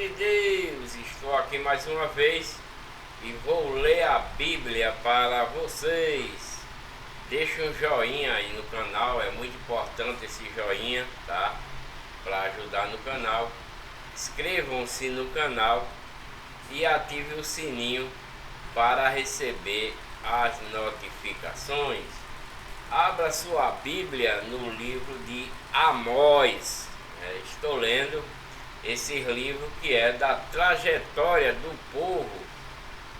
de Deus, estou aqui mais uma vez e vou ler a Bíblia para vocês. Deixa um joinha aí no canal, é muito importante esse joinha, tá? Para ajudar no canal. Inscrevam-se no canal e ative o sininho para receber as notificações. Abra sua Bíblia no livro de Amós. Estou lendo esse livro que é da trajetória do povo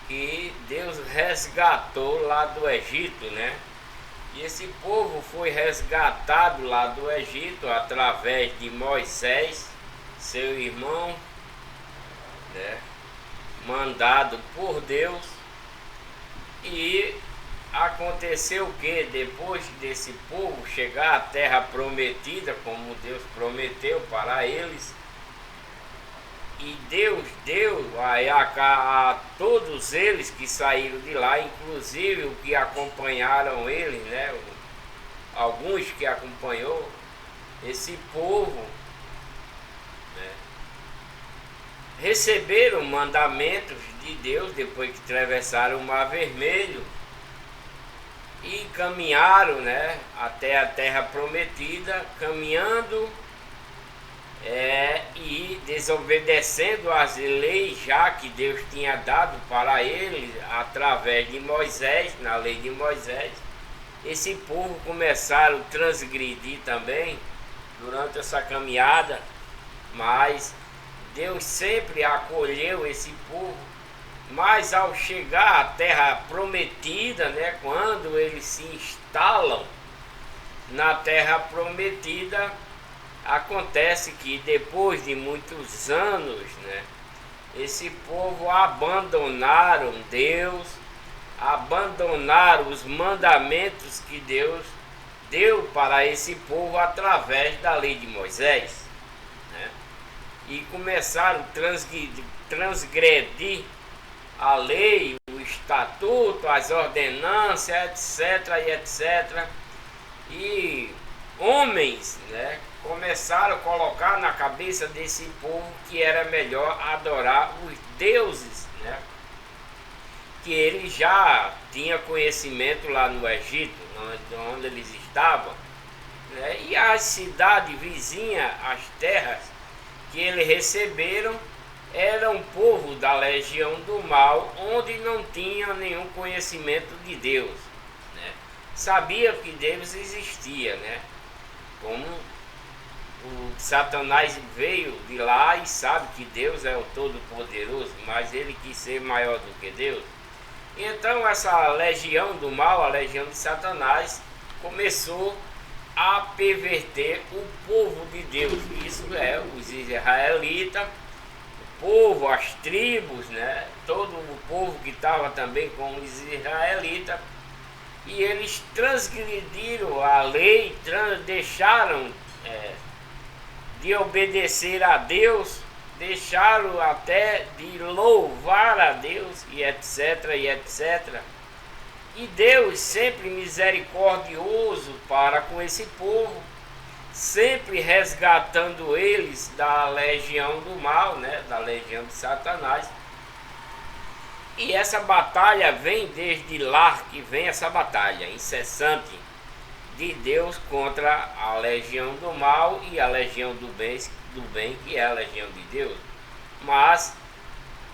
que Deus resgatou lá do Egito, né? E esse povo foi resgatado lá do Egito através de Moisés, seu irmão, né? Mandado por Deus. E aconteceu que depois desse povo chegar à terra prometida, como Deus prometeu para eles, e Deus deu a todos eles que saíram de lá, inclusive o que acompanharam eles, né? Alguns que acompanhou esse povo, né? Receberam mandamentos de Deus depois que atravessaram o Mar Vermelho e caminharam, né, até a terra prometida, caminhando e desobedecendo as leis já que Deus tinha dado para eles através de Moisés, na lei de Moisés. Esse povo começaram a transgredir também durante essa caminhada, mas Deus sempre acolheu esse povo. Mas ao chegar à terra prometida, né, quando eles se instalam na terra prometida, acontece que depois de muitos anos, né, esse povo abandonaram Deus, abandonaram os mandamentos que Deus deu para esse povo através da lei de Moisés, né, e começaram a transgredir a lei, o estatuto, as ordenanças, etc, e etc. E homens, né, começaram a colocar na cabeça desse povo que era melhor adorar os deuses, né, que ele já tinha conhecimento lá no Egito, onde eles estavam, né, e as cidades vizinhas, as terras que eles receberam, era um povo da legião do mal, onde não tinha nenhum conhecimento de Deus, né? Sabia que Deus existia, né? Como o Satanás veio de lá e sabe que Deus é o Todo-Poderoso, mas ele quis ser maior do que Deus. Então essa legião do mal, a legião de Satanás, começou a perverter o povo de Deus. Isso é, os israelitas, povo, as tribos, né? Todo o povo que estava também com os israelitas, e eles transgrediram a lei, deixaram de obedecer a Deus, deixaram até de louvar a Deus, e etc, e etc. E Deus, sempre misericordioso para com esse povo, sempre resgatando eles da legião do mal, né, da legião de Satanás. E essa batalha vem desde lá, que vem essa batalha incessante de Deus contra a legião do mal e a legião do bem, que é a legião de Deus. Mas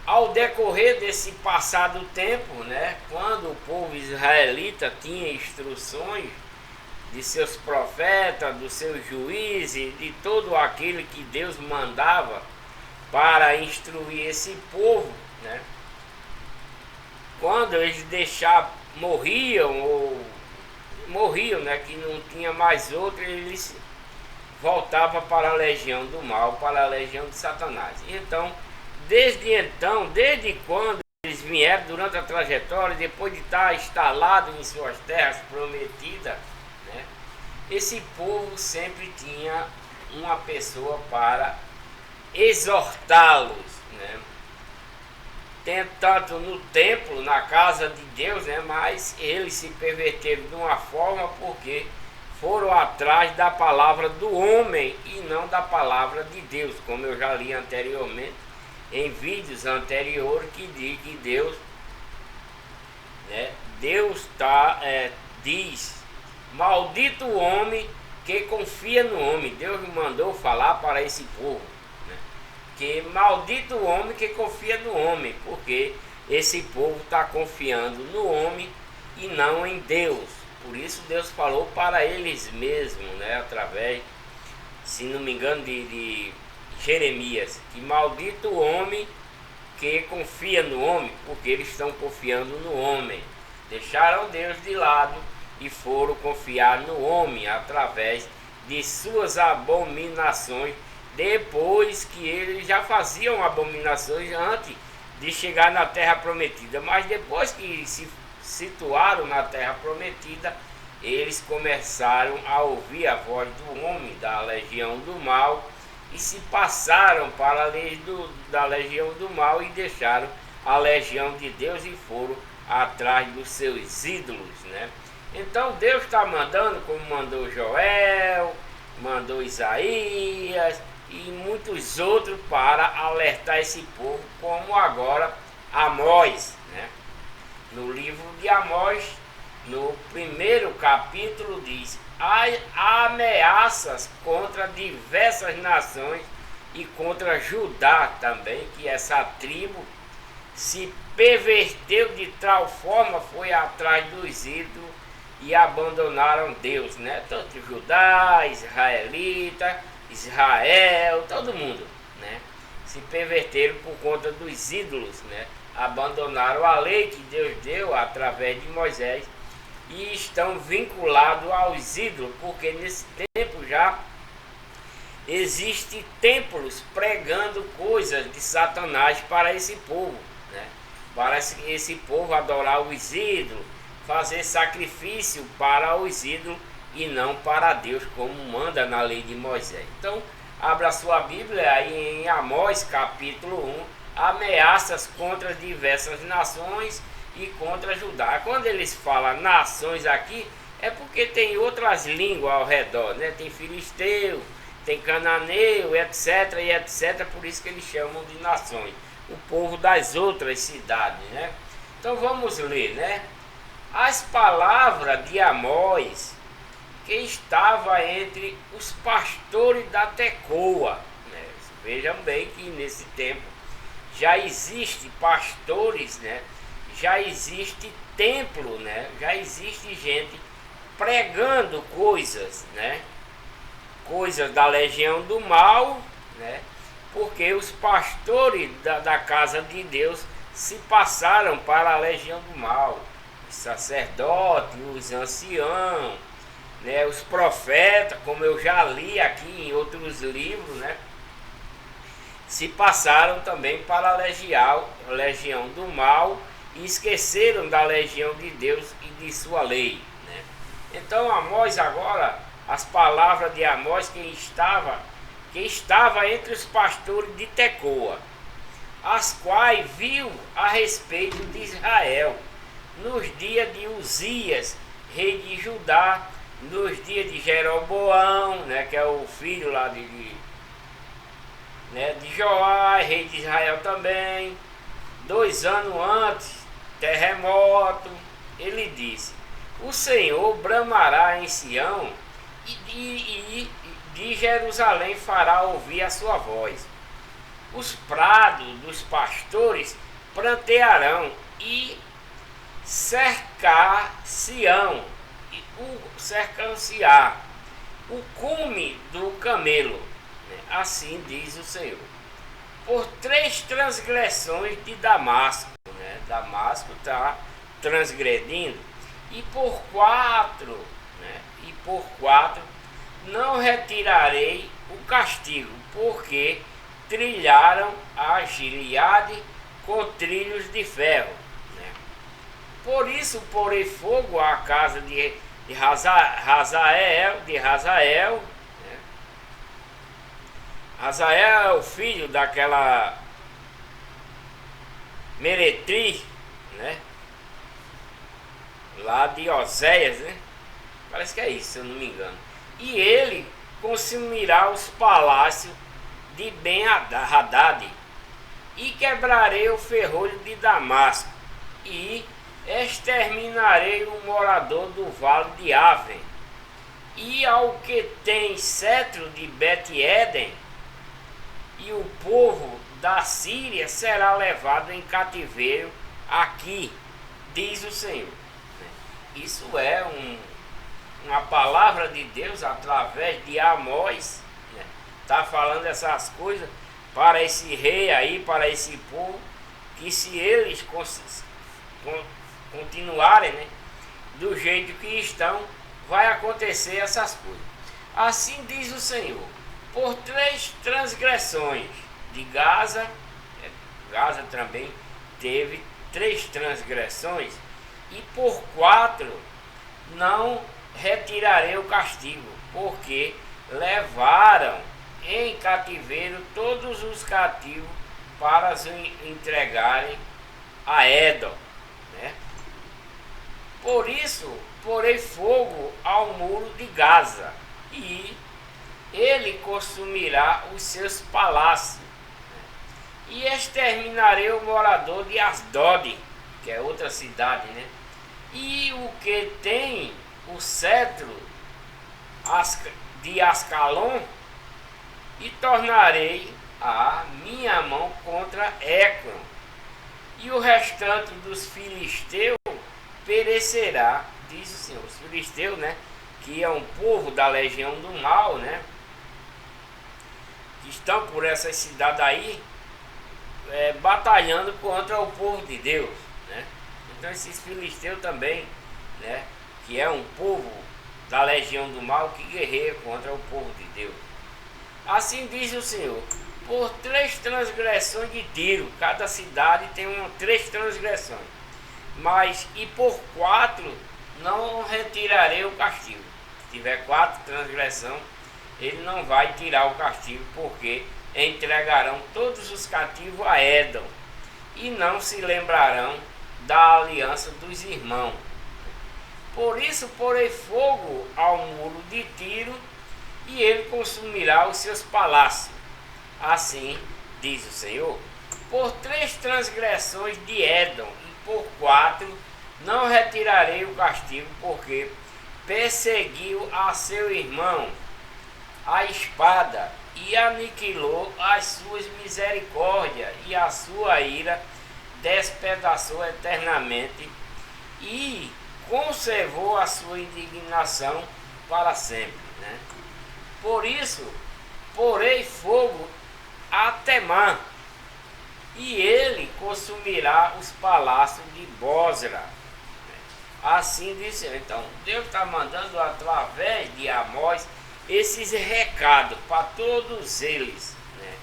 ao decorrer desse passado tempo, né, quando o povo israelita tinha instruções de seus profetas, dos seus juízes, de todo aquele que Deus mandava para instruir esse povo, né? Quando eles morriam, né, que não tinha mais outro, eles voltavam para a legião do mal, para a legião de Satanás. Desde quando eles vieram durante a trajetória, depois de estar instalado em suas terras prometidas, né, esse povo sempre tinha uma pessoa para exortá-los, né? Tanto no templo, na casa de Deus, né? Mas eles se perverteram de uma forma porque foram atrás da palavra do homem e não da palavra de Deus, como eu já li anteriormente, em vídeos anteriores que diz que Deus, né, Deus diz: maldito o homem que confia no homem. Deus me mandou falar para esse povo, né, que maldito o homem que confia no homem, porque esse povo está confiando no homem e não em Deus. Por isso Deus falou para eles mesmos, né, através, se não me engano, de Jeremias, que maldito o homem que confia no homem, porque eles estão confiando no homem. Deixaram Deus de lado e foram confiar no homem através de suas abominações, depois que eles já faziam abominações antes de chegar na terra prometida. Mas depois que se situaram na terra prometida, eles começaram a ouvir a voz do homem, da legião do mal, e se passaram para a lei da legião do mal e deixaram a legião de Deus e foram atrás dos seus ídolos, né? Então Deus está mandando, como mandou Joel, mandou Isaías e muitos outros, para alertar esse povo, como agora Amós, né? No livro de Amós, no primeiro capítulo, diz: há ameaças contra diversas nações e contra Judá também, que essa tribo se perverteu de tal forma, foi atrás dos ídolos e abandonaram Deus, né? Tanto Judá, israelita, Israel, todo mundo, né? Se perverteram por conta dos ídolos, né? Abandonaram a lei que Deus deu através de Moisés e estão vinculados aos ídolos, porque nesse tempo já existem templos pregando coisas de Satanás para esse povo, né? Para esse povo adorar os ídolos, fazer sacrifício para os ídolos e não para Deus, como manda na lei de Moisés. Então, abra sua Bíblia aí em Amós capítulo 1, ameaças contra diversas nações e contra Judá. Quando eles falam nações aqui, é porque tem outras línguas ao redor, né? Tem filisteu, tem cananeu, etc, e etc, por isso que eles chamam de nações, o povo das outras cidades, né? Então vamos ler, né? As palavras de Amós, que estava entre os pastores da Tecoa, né? Vejam bem que nesse tempo já existe pastores, né? Já existe templo, né? Já existe gente pregando coisas, né? Coisas da legião do mal, né? Porque os pastores da casa de Deus se passaram para a legião do mal. Os sacerdotes, os anciãos, né? Os profetas, como eu já li aqui em outros livros, né? Se passaram também para a legião do mal e esqueceram da legião de Deus e de sua lei, né? Então Amós agora, as palavras de Amós, que estava entre os pastores de Tecoa, as quais viu a respeito de Israel nos dias de Uzias, rei de Judá, nos dias de Jeroboão, né, que é o filho lá de Joás, rei de Israel também. 2 anos antes, terremoto. Ele disse: o Senhor bramará em Sião e de Jerusalém fará ouvir a sua voz. Os prados dos pastores plantearão e cercar-se-ão, cercar-se-á o cume do camelo, né? Assim diz o Senhor. Por 3 transgressões de Damasco, né? Damasco está transgredindo, e por 4, né? E por 4 não retirarei o castigo, porque trilharam a Gileade com trilhos de ferro, né? Por isso porei fogo à casa de Hazael, né? Hazael é o filho daquela meretriz, né? Lá de Oséias, né? Parece que é isso, se eu não me engano. E ele consumirá os palácios de Ben-Hadad e quebrarei o ferrolho de Damasco, e exterminarei o morador do vale de Aven, e ao que tem cetro de Bet-Eden, e o povo da Síria será levado em cativeiro aqui, diz o Senhor. Isso é uma palavra de Deus através de Amós, né? Tá falando essas coisas para esse rei aí, para esse povo, que se eles continuarem, né, do jeito que estão, vai acontecer essas coisas. Assim diz o Senhor: por 3 transgressões de Gaza, Gaza também teve 3 transgressões, e por 4 não retirarei o castigo, porque levaram em cativeiro todos os cativos para os entregarem a Edom, né? Por isso porei fogo ao muro de Gaza, e ele consumirá os seus palácios, né? E exterminarei o morador de Asdod, que é outra cidade, né? E o que tem o cetro de Ascalon, e tornarei a minha mão contra Ecrom, e o restante dos filisteus perecerá, diz o Senhor. Os filisteus, né, que é um povo da legião do mal, né, que estão por essas cidades aí, batalhando contra o povo de Deus, né? Então esses filisteus também, né, que é um povo da legião do mal que guerreia contra o povo de Deus. Assim diz o Senhor: por 3 transgressões de Tiro, cada cidade tem 3 transgressões, mas e por 4 não retirarei o castigo. Se tiver 4 transgressões, ele não vai tirar o castigo, porque entregarão todos os cativos a Edom, e não se lembrarão da aliança dos irmãos. Por isso porei fogo ao muro de Tiro, e ele consumirá os seus palácios. Assim diz o Senhor: por 3 transgressões de Edom, e por 4 não retirarei o castigo, porque perseguiu a seu irmão a espada, e aniquilou as suas misericórdias, e a sua ira despedaçou eternamente, e conservou a sua indignação para sempre, né? Por isso porei fogo a Temã, e ele consumirá os palácios de Bozra. Assim disse. Então Deus está mandando através de Amós esses recados para todos eles, né,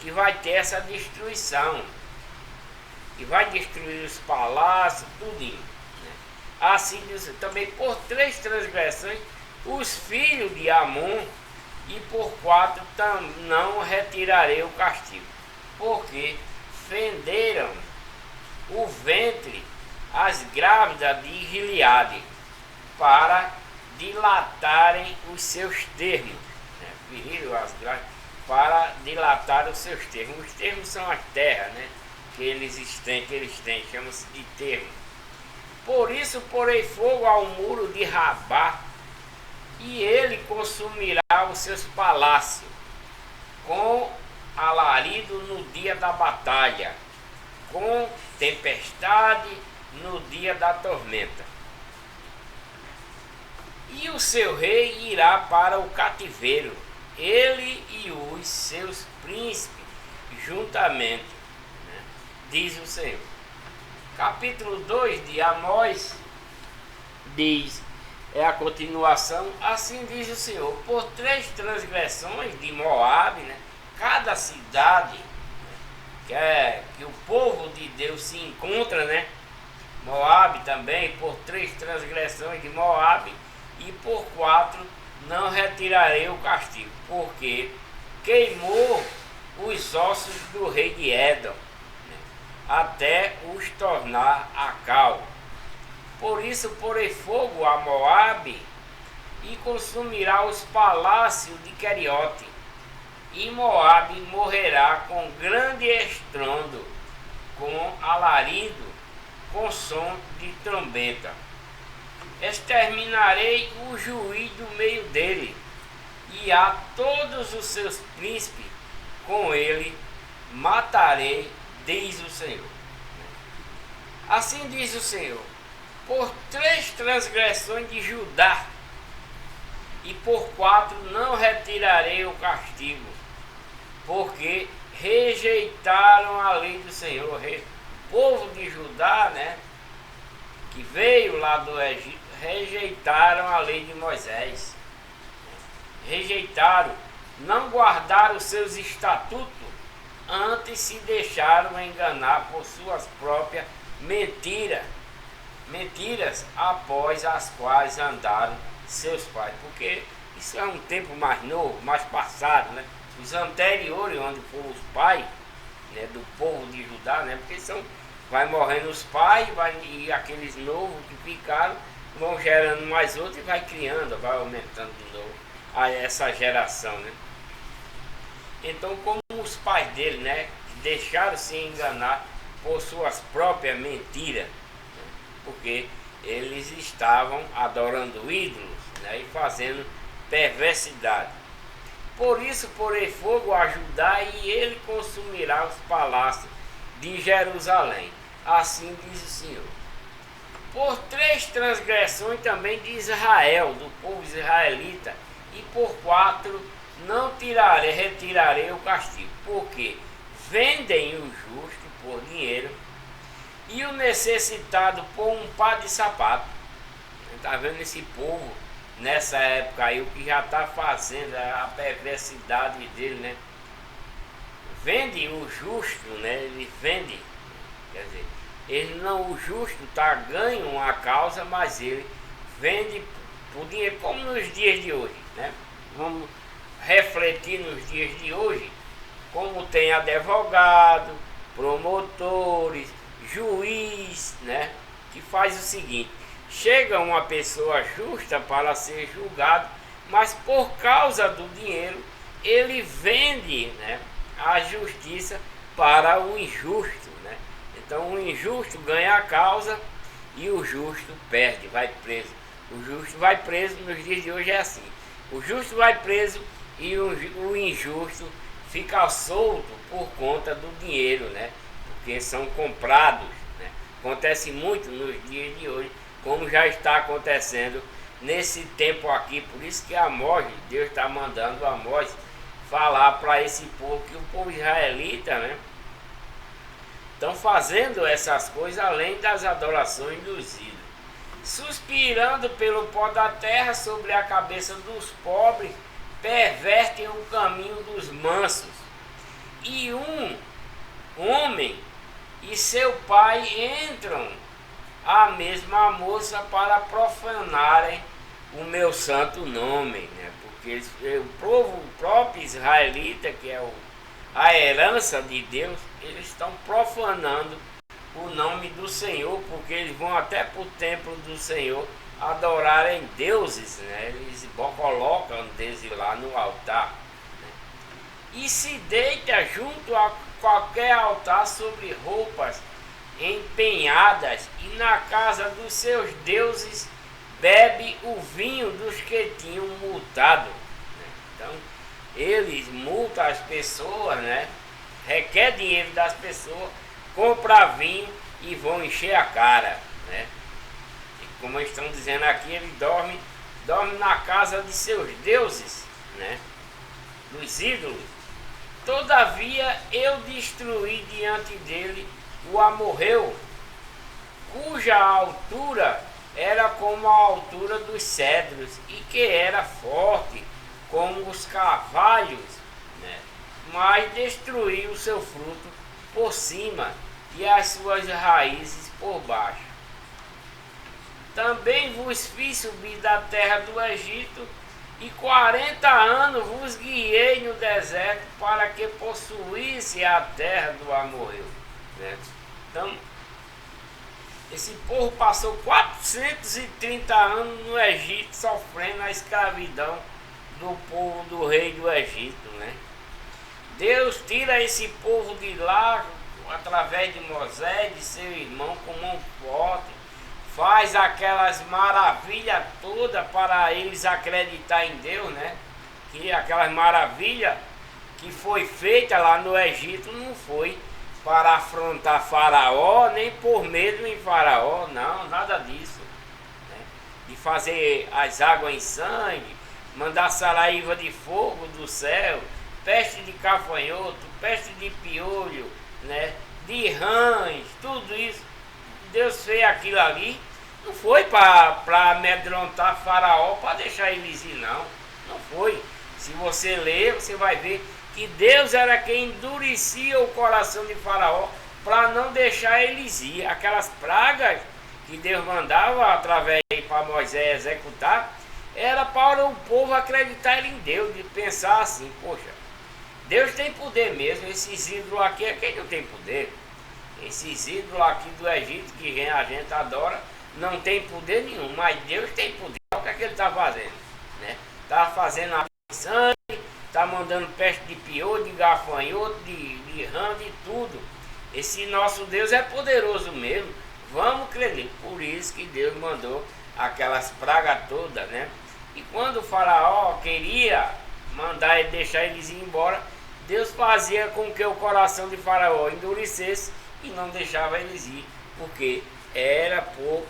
que vai ter essa destruição, que vai destruir os palácios, tudinho, né? Assim diz também: por 3 transgressões os filhos de Amon, e por 4 não retirarei o castigo, porque fenderam o ventre as grávidas de Gileade, para dilatarem os seus termos, né? Feriram as grávidas para dilatar os seus termos. Os termos são as terras, né, que eles têm, chama-se de termo. Por isso porei fogo ao muro de Rabá, e ele consumirá os seus palácios com alarido no dia da batalha, com tempestade no dia da tormenta. E o seu rei irá para o cativeiro, ele e os seus príncipes juntamente, né, diz o Senhor. Capítulo 2 de Amós diz, é a continuação: assim diz o Senhor: por 3 transgressões de Moabe, né, cada cidade, né, que o povo de Deus se encontra, né, Moabe também, por 3 transgressões de Moabe, e por 4 não retirarei o castigo, porque queimou os ossos do rei de Edom, né, até os tornar a cal. Por isso porei fogo a Moabe, e consumirá os palácios de Queriote, e Moabe morrerá com grande estrondo, com alarido, com som de trombeta. Exterminarei o juiz do meio dele, e a todos os seus príncipes com ele matarei, diz o Senhor. Assim diz o Senhor: por 3 transgressões de Judá e por 4 não retirarei o castigo, porque rejeitaram a lei do Senhor. O povo de Judá, né, que veio lá do Egito, rejeitaram a lei de Moisés, rejeitaram, não guardaram os seus estatutos, antes se deixaram enganar por suas próprias mentiras, após as quais andaram seus pais, porque isso é um tempo mais novo, mais passado, né? Os anteriores, onde foram os pais, né, do povo de Judá, né? Porque vai morrendo os pais, e aqueles novos que ficaram vão gerando mais outros e vai criando, vai aumentando de novo essa geração, né? Então, como os pais dele, né, deixaram se enganar por suas próprias mentiras, né? Porque eles estavam adorando ídolos, né, e fazendo perversidade. Por isso porei fogo a Judá, e ele consumirá os palácios de Jerusalém. Assim diz o Senhor. Por 3 transgressões também de Israel, do povo israelita, e por 4 não retirarei o castigo, porque vendem o justo por dinheiro e o necessitado por um par de sapato. Está vendo esse povo nessa época aí, o que já está fazendo, a perversidade dele, né? Vende o justo, né? Ele vende, quer dizer, ele não, o justo ganha uma causa, mas ele vende por dinheiro, como nos dias de hoje, né? Vamos refletir nos dias de hoje, como tem advogado, promotores, juiz, né? Que faz o seguinte: chega uma pessoa justa para ser julgado, mas por causa do dinheiro ele vende, né, a justiça para o injusto, né? Então o injusto ganha a causa e o justo perde, vai preso. O justo vai preso, nos dias de hoje é assim: o justo vai preso e o injusto fica solto por conta do dinheiro, né? Porque são comprados, né? Acontece muito nos dias de hoje, como já está acontecendo nesse tempo aqui. Por isso que Deus está mandando Amós falar para esse povo, que o povo israelita, né, estão fazendo essas coisas além das adorações dos ídolos, suspirando pelo pó da terra sobre a cabeça dos pobres, pervertem o caminho dos mansos, e um homem e seu pai entram a mesma moça para profanarem o meu santo nome, né? Porque o povo próprio israelita, que é a herança de Deus, eles estão profanando o nome do Senhor, porque eles vão até para o templo do Senhor adorarem deuses, né? Eles colocam deuses lá no altar, né? E se deita junto a qualquer altar sobre roupas empenhadas, e na casa dos seus deuses bebe o vinho dos que tinham multado, né? Então eles multam as pessoas, né? Requer dinheiro das pessoas, compra vinho e vão encher a cara, né? E como estão dizendo aqui, ele dorme na casa de seus deuses, né? Dos ídolos. Todavia eu destruí diante dele o amorreu, cuja altura era como a altura dos cedros, e que era forte como os carvalhos, né? Mas destruiu o seu fruto por cima e as suas raízes por baixo. Também vos fiz subir da terra do Egito, e 40 anos vos guiei no deserto para que possuísse a terra do amorreu, né? Então, esse povo passou 430 anos no Egito, sofrendo a escravidão do povo do rei do Egito, né? Deus tira esse povo de lá através de Moisés, de seu irmão, com mão forte, faz aquelas maravilhas todas para eles acreditar em Deus, né? Que aquelas maravilhas que foi feita lá no Egito não foi para afrontar Faraó, nem por medo em Faraó, não, nada disso, né? De fazer as águas em sangue, mandar saraíva de fogo do céu, peste de cafanhoto, peste de piolho, né? De rãs, tudo isso. Deus fez aquilo ali, não foi para amedrontar Faraó, para deixar eles ir, não. Não foi. Se você ler, você vai ver que Deus era quem endurecia o coração de Faraó para não deixar eles ir. Aquelas pragas que Deus mandava através para Moisés executar, era para o povo acreditar em Deus, de pensar assim, poxa, Deus tem poder mesmo, esses ídolos aqui é quem não tem poder. Esses ídolos aqui do Egito que a gente adora, não tem poder nenhum, mas Deus tem poder. O que é que ele está fazendo? Né? Está fazendo a sangue, está mandando peste de piolho, de gafanhoto, de rã, de tudo. Esse nosso Deus é poderoso mesmo. Vamos crer nele. Por isso que Deus mandou aquelas pragas todas, né? E quando o Faraó queria mandar e deixar eles ir embora, Deus fazia com que o coração de Faraó endurecesse e não deixava eles ir, porque era por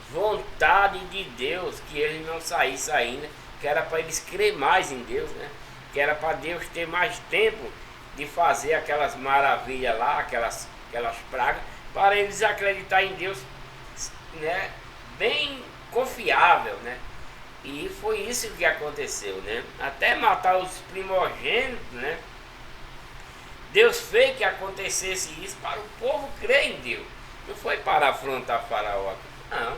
vontade de Deus que eles não saíssem ainda, que era para eles crer mais em Deus, né? Que era para Deus ter mais tempo de fazer aquelas maravilhas lá, aquelas pragas, para eles acreditar em Deus, né? Bem confiável, né? E foi isso que aconteceu, né? Até matar os primogênitos, né? Deus fez que acontecesse isso para o povo crer em Deus. Não foi para afrontar Faraó, não.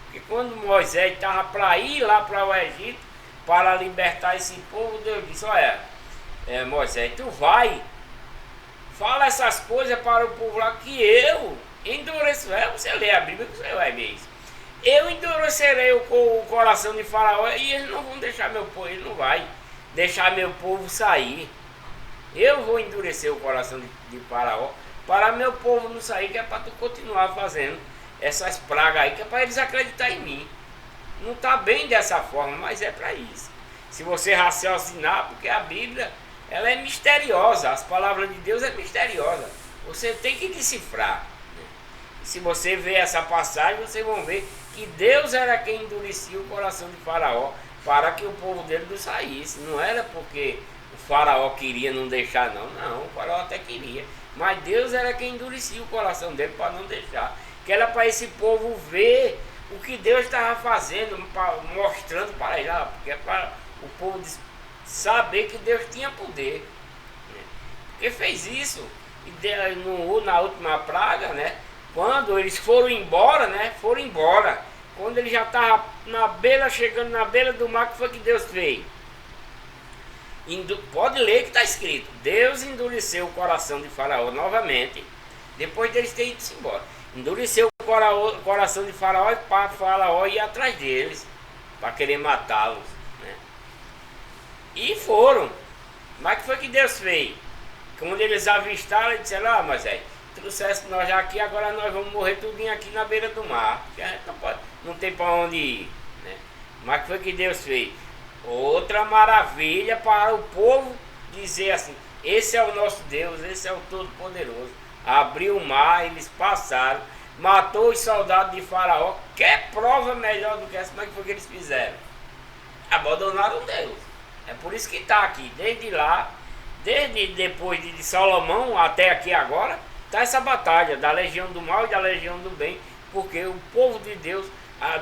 Porque quando Moisés estava para ir lá para o Egito, para libertar esse povo, Deus disse, olha, Moisés, tu vai, fala essas coisas para o povo lá, que eu endureço. Você lê a Bíblia que você vai ver isso. Eu endurecerei o coração de Faraó e eles não vão deixar meu povo, ele não vai deixar meu povo sair. Eu vou endurecer o coração de Faraó para meu povo não sair, que é para tu continuar fazendo essas pragas aí, que é para eles acreditarem em mim. Não está bem dessa forma, mas é para isso. Se você raciocinar, porque a Bíblia ela é misteriosa, as palavras de Deus é misteriosa. Você tem que decifrar. Né? E se você ver essa passagem, vocês vão ver que Deus era quem endurecia o coração de Faraó para que o povo dele não saísse. Não era porque o Faraó queria não deixar, não. Não, o Faraó até queria. Mas Deus era quem endurecia o coração dele para não deixar. Que era para esse povo ver o que Deus estava fazendo, mostrando para ele. Porque é para o povo saber que Deus tinha poder. Né? Porque fez isso. E na última praga, né? Quando eles foram embora, né? Foram embora. Quando ele já estava na beira, chegando na beira do mar, que foi que Deus fez? Pode ler que está escrito. Deus endureceu o coração de Faraó novamente, depois deles terem ido embora. Endureceu o coração de Faraó e para Faraó ir atrás deles, para querer matá-los. Né? E foram. Mas o que foi que Deus fez? Quando eles avistaram, eles disseram, Moisés, trouxesse nós já aqui, agora nós vamos morrer tudinho aqui na beira do mar. Porque a gente não tem para onde ir. Né? Mas o que foi que Deus fez? Outra maravilha para o povo dizer assim, esse é o nosso Deus, esse é o Todo-Poderoso. Abriu o mar, eles passaram, matou os soldados de Faraó. Quer prova melhor do que essa? Como é que foi que eles fizeram? Abandonaram Deus. É por isso que está aqui, desde lá, desde depois de Salomão até aqui agora, está essa batalha da legião do mal e da legião do bem, porque o povo de Deus,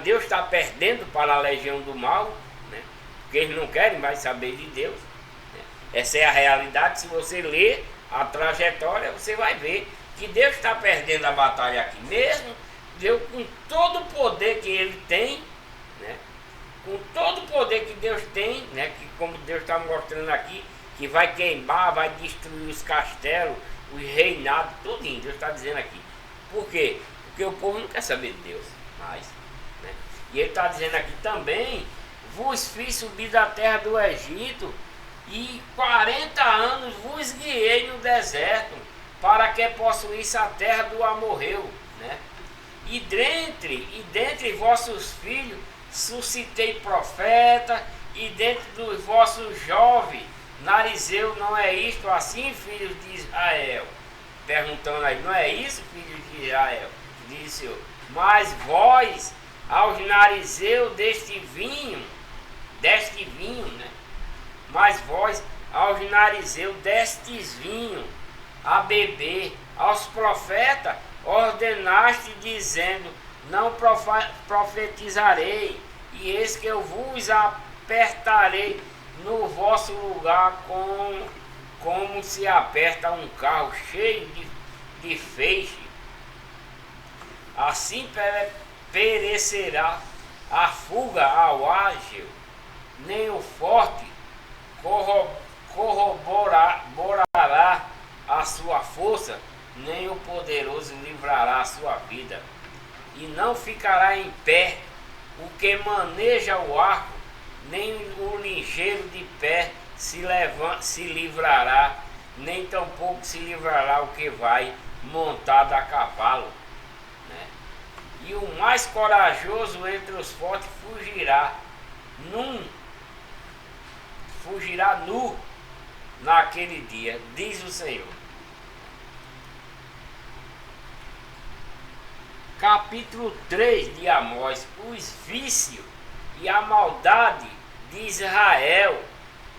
Deus está perdendo para a legião do mal, né? Porque eles não querem mais saber de Deus. Né? Essa é a realidade. Se você ler a trajetória, você vai ver que Deus está perdendo a batalha aqui, mesmo Deus com todo o poder que ele tem, né? Com todo o poder que Deus tem, né? Que como Deus está mostrando aqui, que vai queimar, vai destruir os castelos, os reinados, tudinho, Deus está dizendo aqui. Por quê? Porque o povo não quer saber de Deus mais. Né? E ele está dizendo aqui também, vos fiz subir da terra do Egito e 40 anos vos guiei no deserto, para que possuísse a terra do amorreu, né? E dentre vossos filhos suscitei profeta, e dentre dos vossos jovens narizeu. Não é isto assim, filhos de Israel? Perguntando aí, não é isso, filhos de Israel? Disse eu, mas vós, aos narizeus deste vinho, né? Mas vós, aos narizeus destes vinhos, a beber, aos profetas, ordenaste, dizendo, não profetizarei, e eis que eu vos apertarei no vosso lugar, como se aperta um carro cheio de feixe. Assim perecerá a fuga ao ágil, nem o forte corroborará a sua força, nem o poderoso livrará a sua vida. E não ficará em pé o que maneja o arco, nem o ligeiro de pé se livrará, nem tampouco se livrará o que vai montado a cavalo, né? E o mais corajoso entre os fortes fugirá nu naquele dia, diz o Senhor. Capítulo 3 de Amós: os vícios e a maldade de Israel,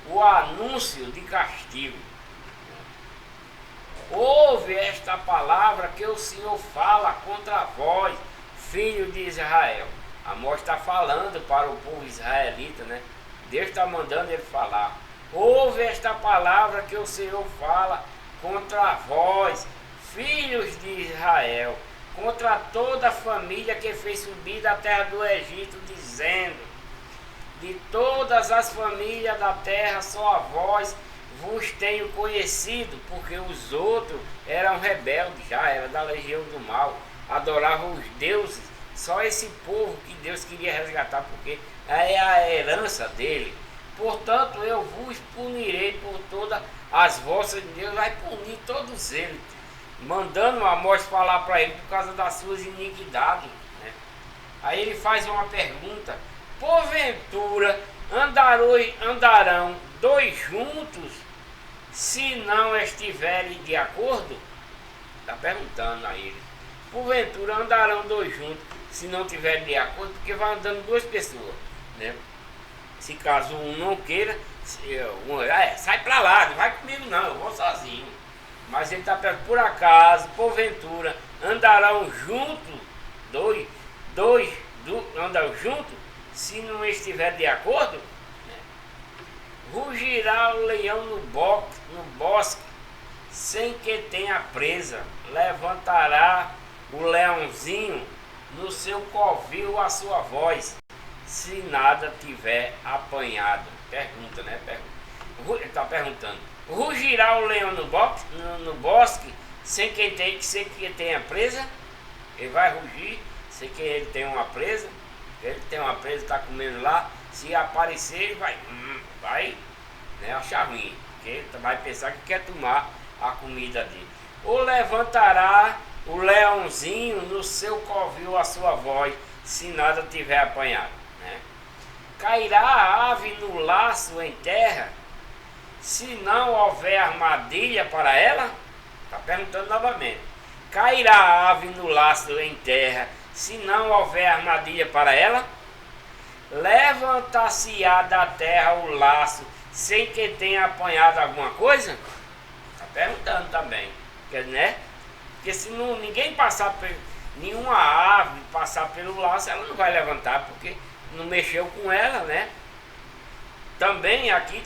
o anúncio de castigo. Ouve esta palavra que o Senhor fala contra vós, filho de Israel. Amós está falando para o povo israelita, né? Deus está mandando ele falar. Ouve esta palavra que o Senhor fala contra vós, filhos de Israel, contra toda a família que fez subir da terra do Egito, dizendo: de todas as famílias da terra, só a vós vos tenho conhecido, porque os outros eram rebeldes, já era da legião do mal, adoravam os deuses. Só esse povo que Deus queria resgatar, porque é a herança dele. Portanto, eu vos punirei por todas as vossas. Deus vai punir todos eles, mandando Amós falar para ele por causa das suas iniquidades, né? Aí ele faz uma pergunta: porventura andarão dois juntos, se não estiverem de acordo? Está perguntando a ele. Porventura andarão dois juntos, se não estiverem de acordo? Porque vai andando duas pessoas, né? Se caso um não queira, sai para lá, não vai comigo não, eu vou sozinho. Mas ele está perguntando: por acaso, porventura, andarão juntos, andam juntos, se não estiver de acordo? Rugirá o leão no bosque, sem que tenha presa. Levantará o leãozinho no seu covil a sua voz, se nada tiver apanhado. Pergunta, né? Ele está perguntando: rugirá o leão no bosque, sem que tenha presa? Ele vai rugir sem que ele tenha uma presa. Ele tem uma presa, está comendo lá. Se aparecer, ele vai, né, achar ruim, porque ele vai pensar que quer tomar a comida dele. Ou levantará o leãozinho no seu covil a sua voz, se nada tiver apanhado, né? Cairá a ave no laço em terra, se não houver armadilha para ela? Está perguntando novamente. Cairá a ave no laço em terra, se não houver armadilha para ela? Levantar-se-á da terra o laço, sem que tenha apanhado alguma coisa? Está perguntando também, né? Porque se ninguém passar nenhuma ave passar pelo laço, ela não vai levantar, porque não mexeu com ela, né? Também aqui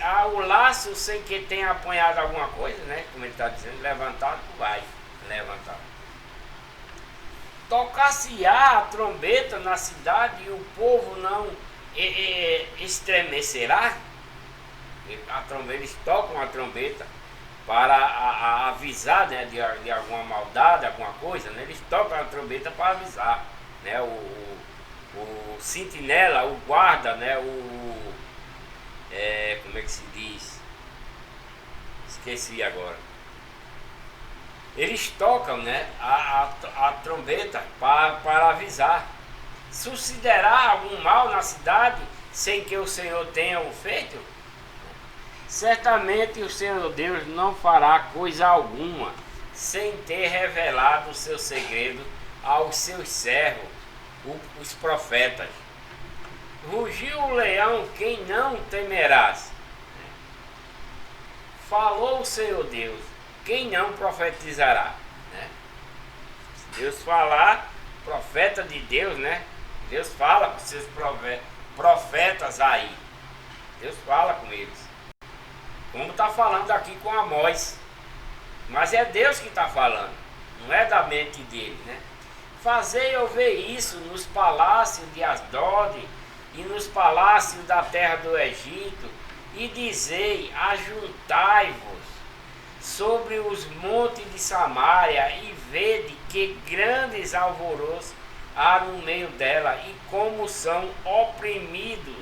há o laço sem que tenha apanhado alguma coisa, né? Como ele está dizendo, levantado vai levantar. Tocar-se-á a trombeta na cidade e o povo não estremecerá? Eles tocam a trombeta para avisar, né, de alguma maldade, alguma coisa, né? Eles tocam a trombeta para avisar, né? O sentinela, o guarda, né? como é que se diz? Esqueci agora. Eles tocam, né, a trombeta para avisar. Sucederá algum mal na cidade sem que o Senhor tenha o feito? Certamente o Senhor Deus não fará coisa alguma sem ter revelado o seu segredo aos seus servos, os profetas. Rugiu o leão, quem não temerás? Falou o Senhor Deus, quem não profetizará? Se Deus falar, profeta de Deus, né? Deus fala com seus profetas aí. Deus fala com eles. Como está falando aqui com Amós. Mas é Deus que está falando, não é da mente dele, né? Fazei ouvir isso nos palácios de Asdod e nos palácios da terra do Egito, e dizei: ajuntai-vos sobre os montes de Samaria, e vede que grandes alvoroços há no meio dela, e como são oprimidos,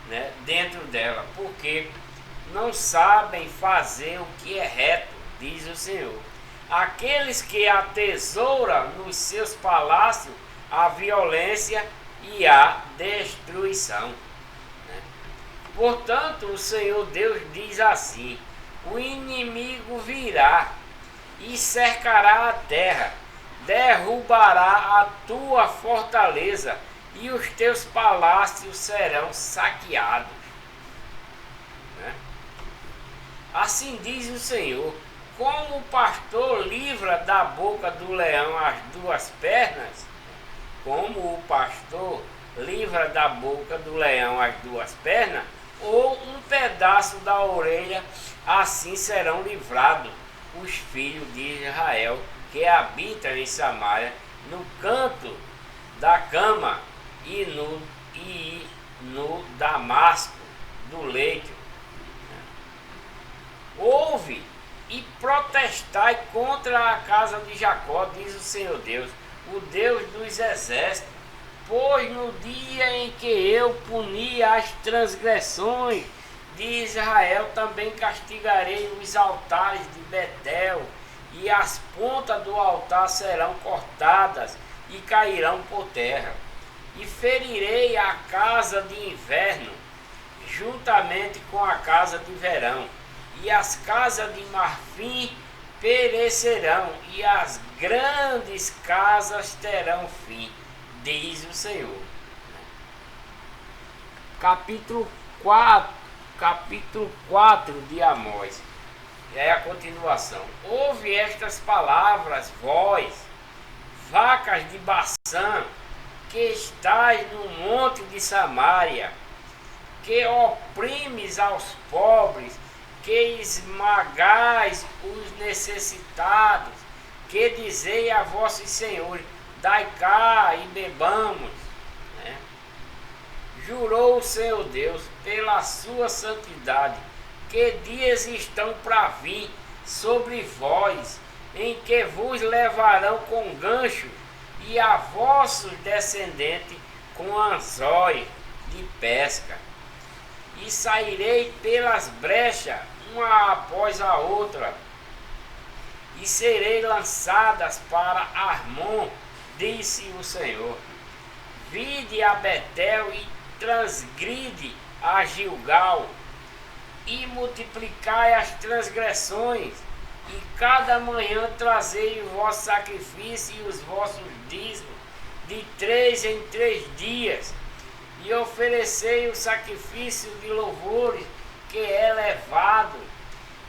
né, dentro dela, porque não sabem fazer o que é reto, diz o Senhor. Aqueles que atesouram nos seus palácios a violência e a destruição, né? Portanto, o Senhor Deus diz assim: o inimigo virá e cercará a terra, derrubará a tua fortaleza, e os teus palácios serão saqueados. Assim diz o Senhor: como o pastor livra da boca do leão as duas pernas, como o pastor livra da boca do leão as duas pernas, ou um pedaço da orelha, assim serão livrados os filhos de Israel que habitam em Samaria, no canto da cama e no damasco do leito. Ouve e protestai contra a casa de Jacó, diz o Senhor Deus, o Deus dos exércitos, pois no dia em que eu puni as transgressões de Israel, também castigarei os altares de Betel, e as pontas do altar serão cortadas e cairão por terra, e ferirei a casa de inverno juntamente com a casa de verão, e as casas de marfim perecerão, e as grandes casas terão fim, diz o Senhor. Capítulo 4 de Amós. É a continuação. Ouve estas palavras, vós, vacas de Baçã, que estáis no monte de Samaria, que oprimes aos pobres, que esmagais os necessitados, que dizei a vossos senhores: dai cá e bebamos, né? Jurou o Senhor Deus pela sua santidade, que dias estão para vir sobre vós, em que vos levarão com gancho, e a vossos descendentes com anzóis de pesca. E sairei pelas brechas, uma após a outra, e serei lançadas para Armon, disse o Senhor. Vide a Betel e transgride a Gilgal, e multiplicai as transgressões, e cada manhã trazei o vosso sacrifício e os vossos dízimos, de 3 em 3 dias, e oferecei o sacrifício de louvores, que é levado,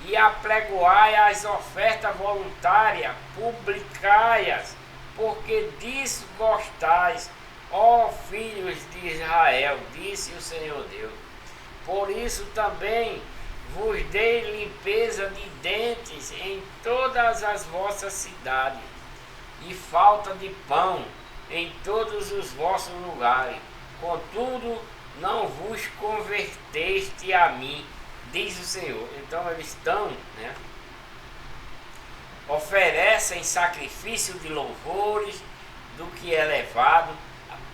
e apregoai as ofertas voluntárias, publicai-as, porque disso gostais, ó filhos de Israel, disse o Senhor Deus. Por isso também vos dei limpeza de dentes em todas as vossas cidades, e falta de pão em todos os vossos lugares. Contudo, não vos converteste a mim, diz o Senhor. Então eles estão, né, oferecem sacrifício de louvores do que é levado,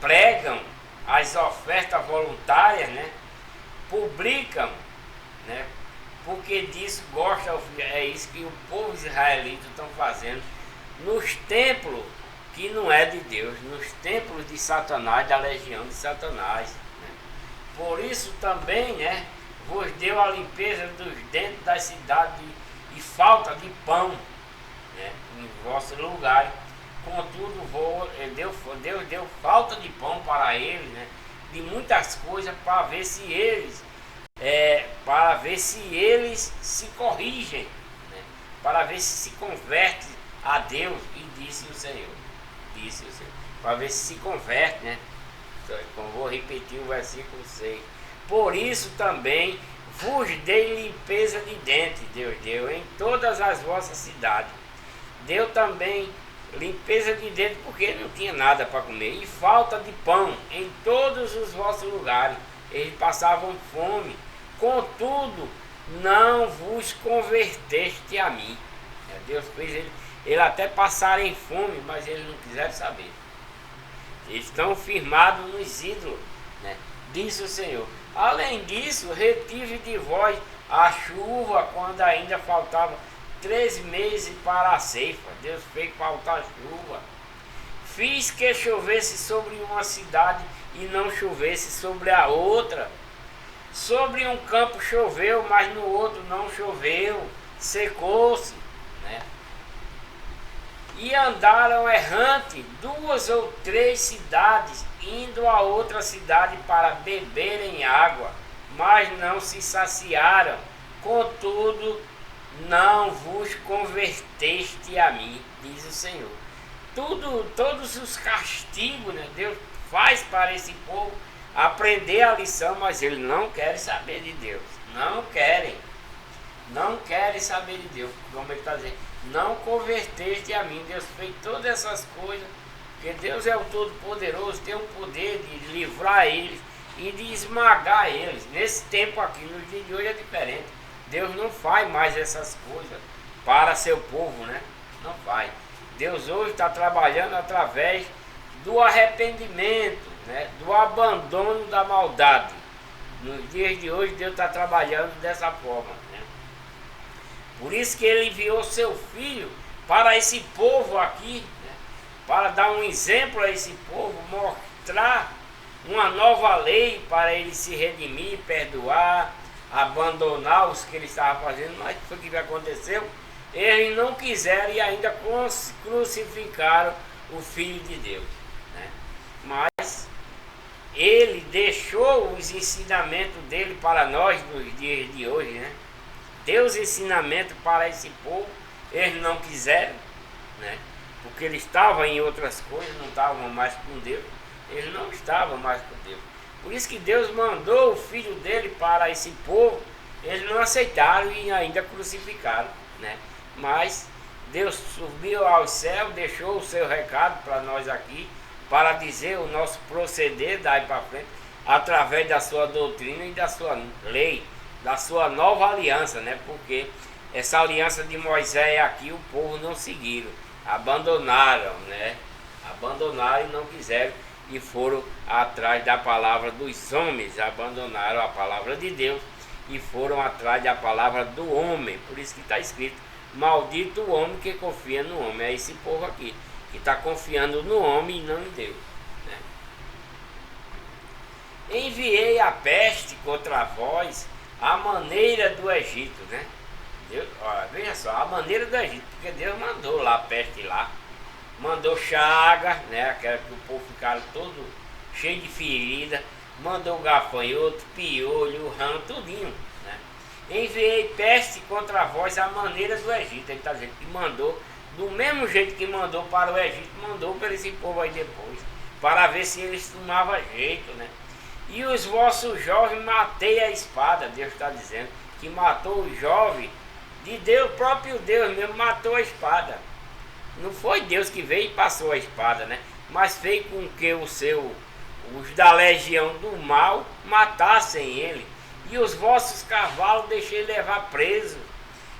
pregam as ofertas voluntárias, né, publicam, né? Porque disso gosta, é isso que o povo israelita estão fazendo nos templos que não é de Deus, nos templos de Satanás, da legião de Satanás, né? Por isso também, né, vos deu a limpeza dos dentes das cidades e falta de pão, né, em vosso lugar. Contudo, Deus deu falta de pão para eles, né, de muitas coisas, para ver se eles se corrigem, né, para ver se convertem a Deus. E disse o Senhor, para ver se converte, né? Então, vou repetir o versículo 6. Por isso também vos dei limpeza de dentes, Deus deu em todas as vossas cidades. Deu também limpeza de dentes, porque não tinha nada para comer, e falta de pão em todos os vossos lugares. Eles passavam fome. Contudo, não vos converteste a mim. Deus fez ele até passarem fome, mas eles não quiseram saber. Eles estão firmados nos ídolos, né? Disse o Senhor. Além disso, retive de vós a chuva quando ainda faltavam 3 meses para a ceifa. Deus fez faltar chuva. Fiz que chovesse sobre uma cidade e não chovesse sobre a outra. Sobre um campo choveu, mas no outro não choveu. Secou-se, né? E andaram errante 2 ou 3 cidades, indo a outra cidade para beberem água, mas não se saciaram. Contudo, não vos converteste a mim, diz o Senhor. Todos os castigos, né, Deus faz para esse povo aprender a lição, mas eles não querem saber de Deus. Não querem saber de Deus, como ele está dizendo. Não converteste a mim. Deus fez todas essas coisas, porque Deus é o Todo-Poderoso, tem o poder de livrar eles e de esmagar eles. Nesse tempo aqui, nos dias de hoje é diferente. Deus não faz mais essas coisas para seu povo, né? Não faz. Deus hoje está trabalhando através do arrependimento, né? Do abandono da maldade. Nos dias de hoje Deus está trabalhando dessa forma, né? Por isso que ele enviou seu filho para esse povo aqui, né? Para dar um exemplo a esse povo, mostrar uma nova lei para ele se redimir, perdoar, abandonar os que ele estava fazendo. Mas foi o que aconteceu? Eles não quiseram e ainda crucificaram o Filho de Deus, né? Mas ele deixou os ensinamentos dele para nós nos dias de hoje, né? Deu os ensinamentos para esse povo, eles não quiseram, né? Porque eles estavam em outras coisas, não estavam mais com Deus, eles não estavam mais com Deus. Por isso que Deus mandou o Filho dele para esse povo, eles não aceitaram e ainda crucificaram, né? Mas Deus subiu ao céu, deixou o seu recado para nós aqui, para dizer o nosso proceder daí para frente, através da sua doutrina e da sua lei, da sua nova aliança, né? Porque essa aliança de Moisés aqui o povo não seguiram, abandonaram, né? Abandonaram e não quiseram e foram atrás da palavra dos homens, abandonaram a palavra de Deus e foram atrás da palavra do homem. Por isso que está escrito: maldito o homem que confia no homem. É esse povo aqui que está confiando no homem e não em Deus, né? Enviei a peste contra vós, a maneira do Egito, né? Deus, olha, veja só, a maneira do Egito, porque Deus mandou lá a peste lá, mandou chaga, né? Aquela que o povo ficaram todo cheio de ferida, mandou gafanhoto, piolho, rã, tudinho, né? Enviei peste contra vós, a maneira do Egito. Ele está dizendo que mandou, do mesmo jeito que mandou para o Egito, mandou para esse povo aí depois, para ver se eles tomavam jeito, né? E os vossos jovens matei a espada. Deus está dizendo que matou o jovem de Deus, próprio Deus mesmo matou a espada. Não foi Deus que veio e passou a espada, né? Mas fez com que os da legião do mal matassem ele. E os vossos cavalos deixei levar preso.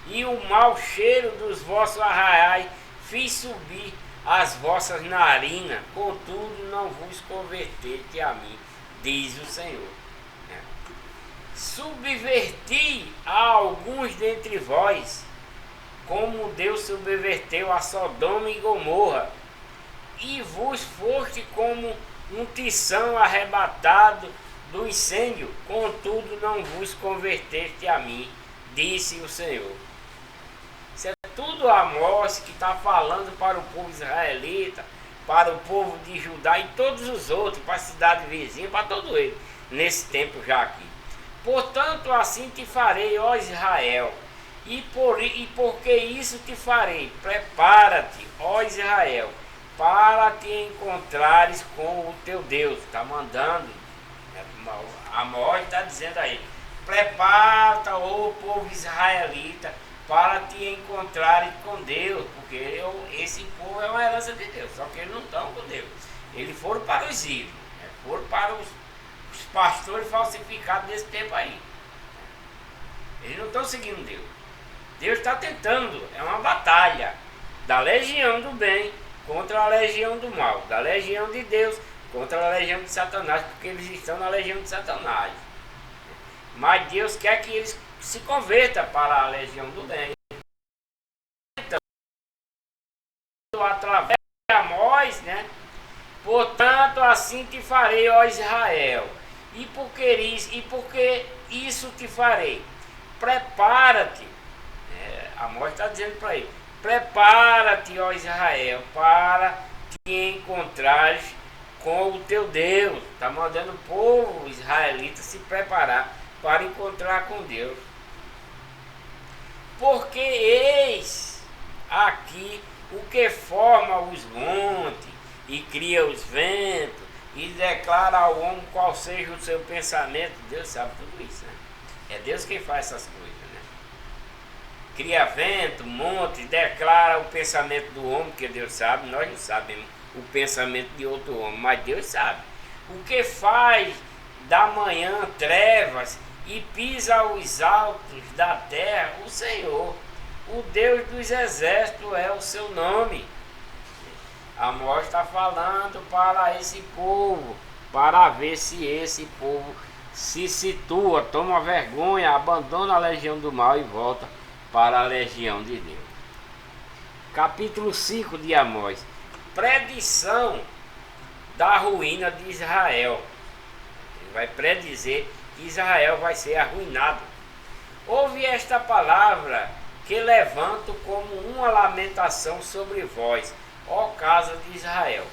E o mau cheiro dos vossos arraiais fiz subir as vossas narinas. Contudo não vos converteste a mim, diz o Senhor, né? subverti a alguns dentre vós, como Deus subverteu a Sodoma e Gomorra, e vos foste como um tição arrebatado do incêndio, contudo não vos converteste a mim, disse o Senhor. Isso é tudo Amós que está falando para o povo israelita, para o povo de Judá e todos os outros, para a cidade vizinha, para todo ele, nesse tempo já aqui. Portanto, assim te farei, ó Israel, e porque isso te farei, prepara-te, ó Israel, para te encontrares com o teu Deus. Está mandando, Amós está dizendo aí, prepara-te, ó povo israelita, para te encontrares com Deus, porque esse povo é uma herança de Deus, só que eles não estão com Deus. Eles foram para os ídolos, foram para os pastores falsificados desse tempo aí. Eles não estão seguindo Deus. Deus está tentando, é uma batalha da legião do bem contra a legião do mal, da legião de Deus contra a legião de Satanás, porque eles estão na legião de Satanás. Mas Deus quer que eles se convertam para a legião do bem. Então, através de Amós, né? Portanto, assim te farei, ó Israel, e porque isso te farei, prepara-te. Amós está dizendo para ele, prepara-te, ó Israel, para te encontrares com o teu Deus. Está mandando o povo israelita se preparar para encontrar com Deus. Porque eis aqui o que forma os montes e cria os ventos e declara ao homem qual seja o seu pensamento. Deus sabe tudo isso, né? É Deus quem faz essas coisas, né? Cria vento, monte, declara o pensamento do homem, que Deus sabe. Nós não sabemos o pensamento de outro homem, mas Deus sabe. O que faz da manhã trevas e pisa os altos da terra, o Senhor, o Deus dos exércitos é o seu nome. Amós está falando para esse povo, para ver se esse povo se situa, toma vergonha, abandona a legião do mal e volta para a legião de Deus. Capítulo 5 de Amós. Predição da ruína de Israel. Ele vai predizer que Israel vai ser arruinado. Ouve esta palavra que levanto como uma lamentação sobre vós, ó casa de Israel.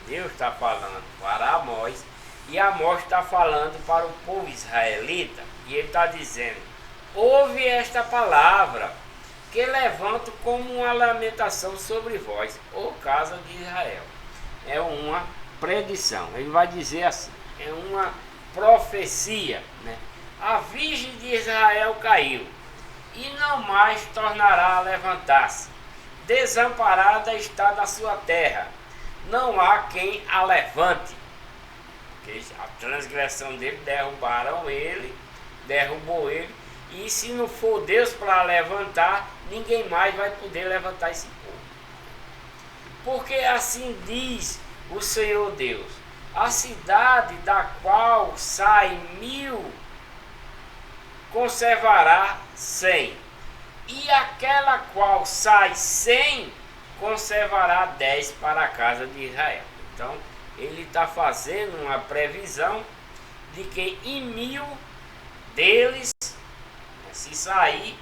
Deus está falando para Amós e Amós está falando para o povo israelita, e ele está dizendo: ouve esta palavra que levanto como uma lamentação sobre vós, ó casa de Israel. É uma predição, ele vai dizer assim, é uma profecia, né? A virgem de Israel caiu e não mais tornará a levantar-se. Desamparada está na sua terra, não há quem a levante. Porque a transgressão dele derrubou ele, e se não for Deus para levantar, ninguém mais vai poder levantar esse povo. Porque assim diz o Senhor Deus: a cidade da qual sai 1000 conservará 100, e aquela qual sai 100 conservará 10 para a casa de Israel. Então ele está fazendo uma previsão de que em 1000 deles, se sair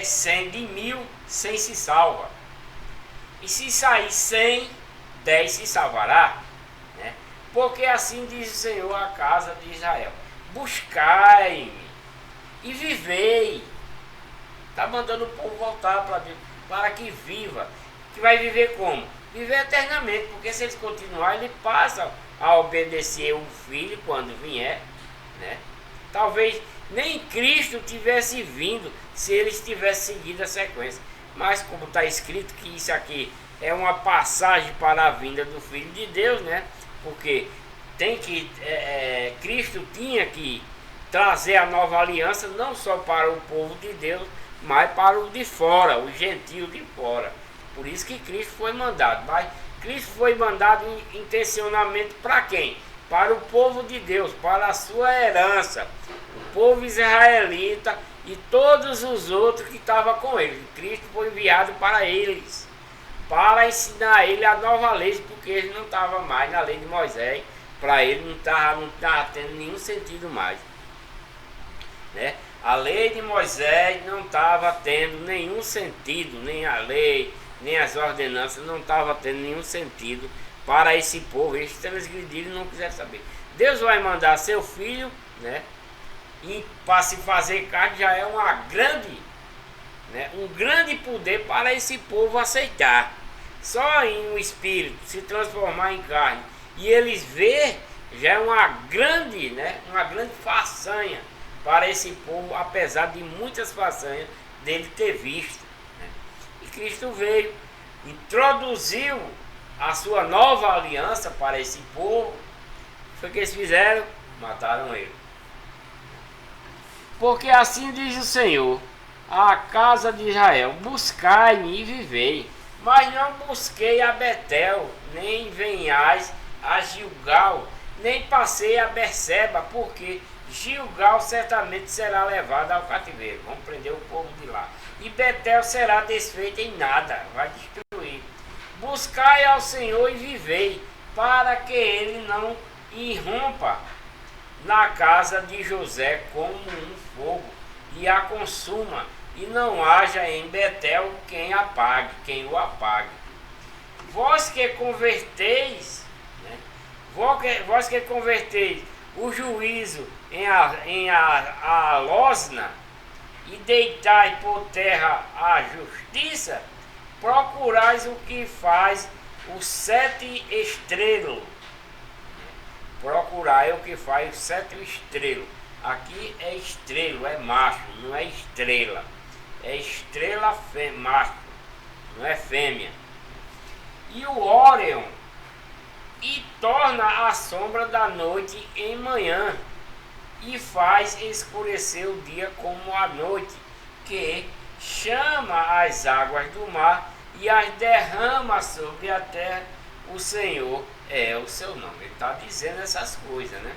100 de 1000, 100 se salva, e se sair 100, 10 se salvará, né? Porque assim diz o Senhor à casa de Israel: buscai-me e vivei. Está mandando o povo voltar para Deus, para que viva. Que vai viver como? Viver eternamente, porque se eles continuarem, ele passa a obedecer o Filho quando vier, né? Talvez nem Cristo tivesse vindo se eles tivessem seguido a sequência, mas como está escrito que isso aqui é uma passagem para a vinda do Filho de Deus, né? Porque tem que Cristo tinha que trazer a nova aliança não só para o povo de Deus, mas para o de fora, o gentio de fora. Por isso que Cristo foi mandado. Mas Cristo foi mandado intencionalmente para quem? para o povo de Deus, para a sua herança, o povo israelita e todos os outros que estavam com ele. Cristo foi enviado para eles, para ensinar a ele a nova lei, porque ele não estava mais na lei de Moisés. Para ele não estava tendo nenhum sentido mais, né? A lei de Moisés não estava tendo nenhum sentido, nem a lei, nem as ordenanças, não estava tendo nenhum sentido para esse povo. Eles transgrediram e não quiseram saber. Deus vai mandar seu filho, né? E para se fazer carne já é uma grande, né? Um grande poder para esse povo aceitar. Só em um espírito se transformar em carne e eles ver, já é uma grande, né? Uma grande façanha para esse povo, apesar de muitas façanhas dele ter visto, né? E Cristo veio, introduziu a sua nova aliança para esse povo. Foi o que eles fizeram? Mataram ele. Porque assim diz o Senhor à casa de Israel: buscai-me e vivei. Mas não busquei a Betel, nem venhais a Gilgal, nem passei a Berseba, porque Gilgal certamente será levada ao cativeiro. Vamos prender o povo de lá. E Betel será desfeita em nada, vai destruir. Buscai ao Senhor e vivei, para que ele não irrompa na casa de José como um fogo e a consuma, e não haja em Betel quem o apague. Vós que converteis, né? Vós que converteis o juízo em alosna e deitai por terra a justiça, procurais o que faz o 7 estrelo. Procurai o que faz o 7 estrelo. Aqui é estrelo, é macho, não é estrela. É estrela macho, não é fêmea. E o Órion, e torna a sombra da noite em manhã, e faz escurecer o dia como a noite, que chama as águas do mar e as derrama sobre a terra. O Senhor é o seu nome. Ele está dizendo essas coisas, né?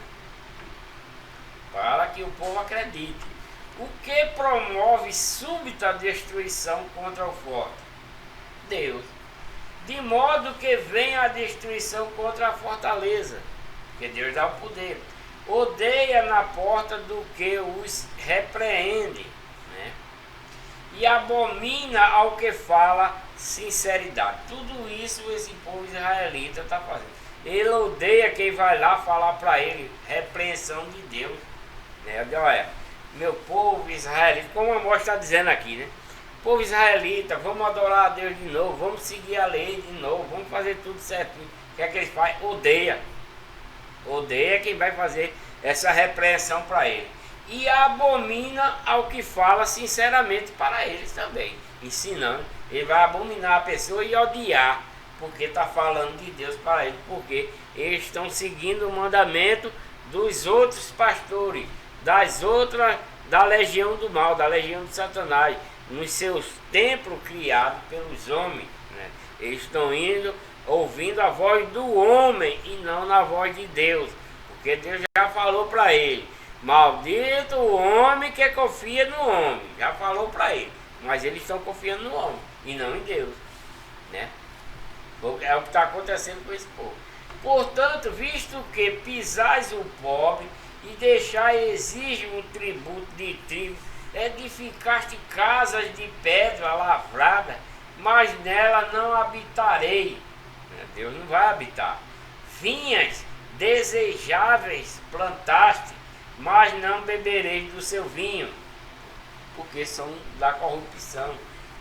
Para que o povo acredite. O que promove súbita destruição contra o forte? Deus. De modo que venha a destruição contra a fortaleza, porque Deus dá o poder. Odeia na porta do que os repreende, né? E abomina ao que fala sinceridade. Tudo isso esse povo israelita está fazendo. Ele odeia quem vai lá falar para ele repreensão de Deus, né? Olha, meu povo israelita, como a Amós está dizendo aqui, né? Povo israelita, vamos adorar a Deus de novo, vamos seguir a lei de novo, vamos fazer tudo certinho. O que é que eles fazem? Odeia quem vai fazer essa repreensão para ele. E abomina ao que fala sinceramente para eles também, ensinando. Ele vai abominar a pessoa e odiar, porque está falando de Deus para ele, porque eles estão seguindo o mandamento dos outros pastores, da legião do mal, da legião de Satanás, nos seus templos criados pelos homens, né? Eles estão indo, ouvindo a voz do homem e não na voz de Deus, porque Deus já falou para ele: maldito o homem que confia no homem. Já falou para ele, mas eles estão confiando no homem e não em Deus, né? É o que está acontecendo com esse povo. Portanto, visto que pisais o pobre e deixai exige um tributo de trigo, edificaste casas de pedra lavrada, mas nela não habitarei. Deus não vai habitar. Vinhas desejáveis plantaste, mas não bebereis do seu vinho, porque são da corrupção.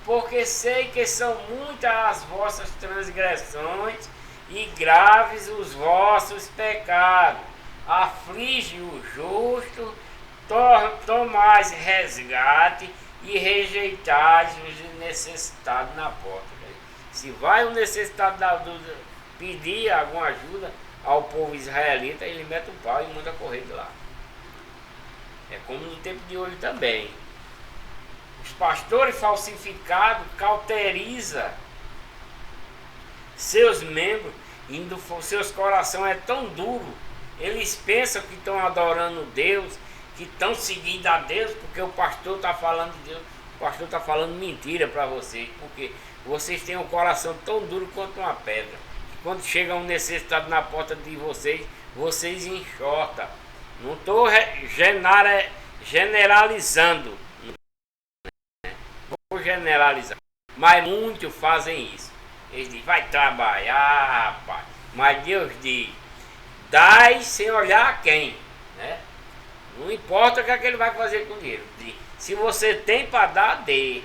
Porque sei que são muitas as vossas transgressões e graves os vossos pecados. Aflige o justo, tomais resgate e rejeitais os necessitados na porta. Se vai o necessitado pedir alguma ajuda ao povo israelita, ele mete o pau e manda correr de lá. É como no tempo de hoje também. Os pastores falsificados cauterizam seus membros, seus corações é tão duro Eles pensam que estão adorando Deus, que estão seguindo a Deus, porque o pastor está falando de Deus. O pastor está falando mentira para vocês, porque vocês têm um coração tão duro quanto uma pedra. Quando chega um necessitado na porta de vocês, vocês enxotam. Não estou generalizando. Vou generalizar. Mas muitos fazem isso. Eles dizem, vai trabalhar, rapaz. Mas Deus diz, dai sem olhar a quem. Né? Não importa o que é que ele vai fazer com o dinheiro. Se você tem para dar, dê.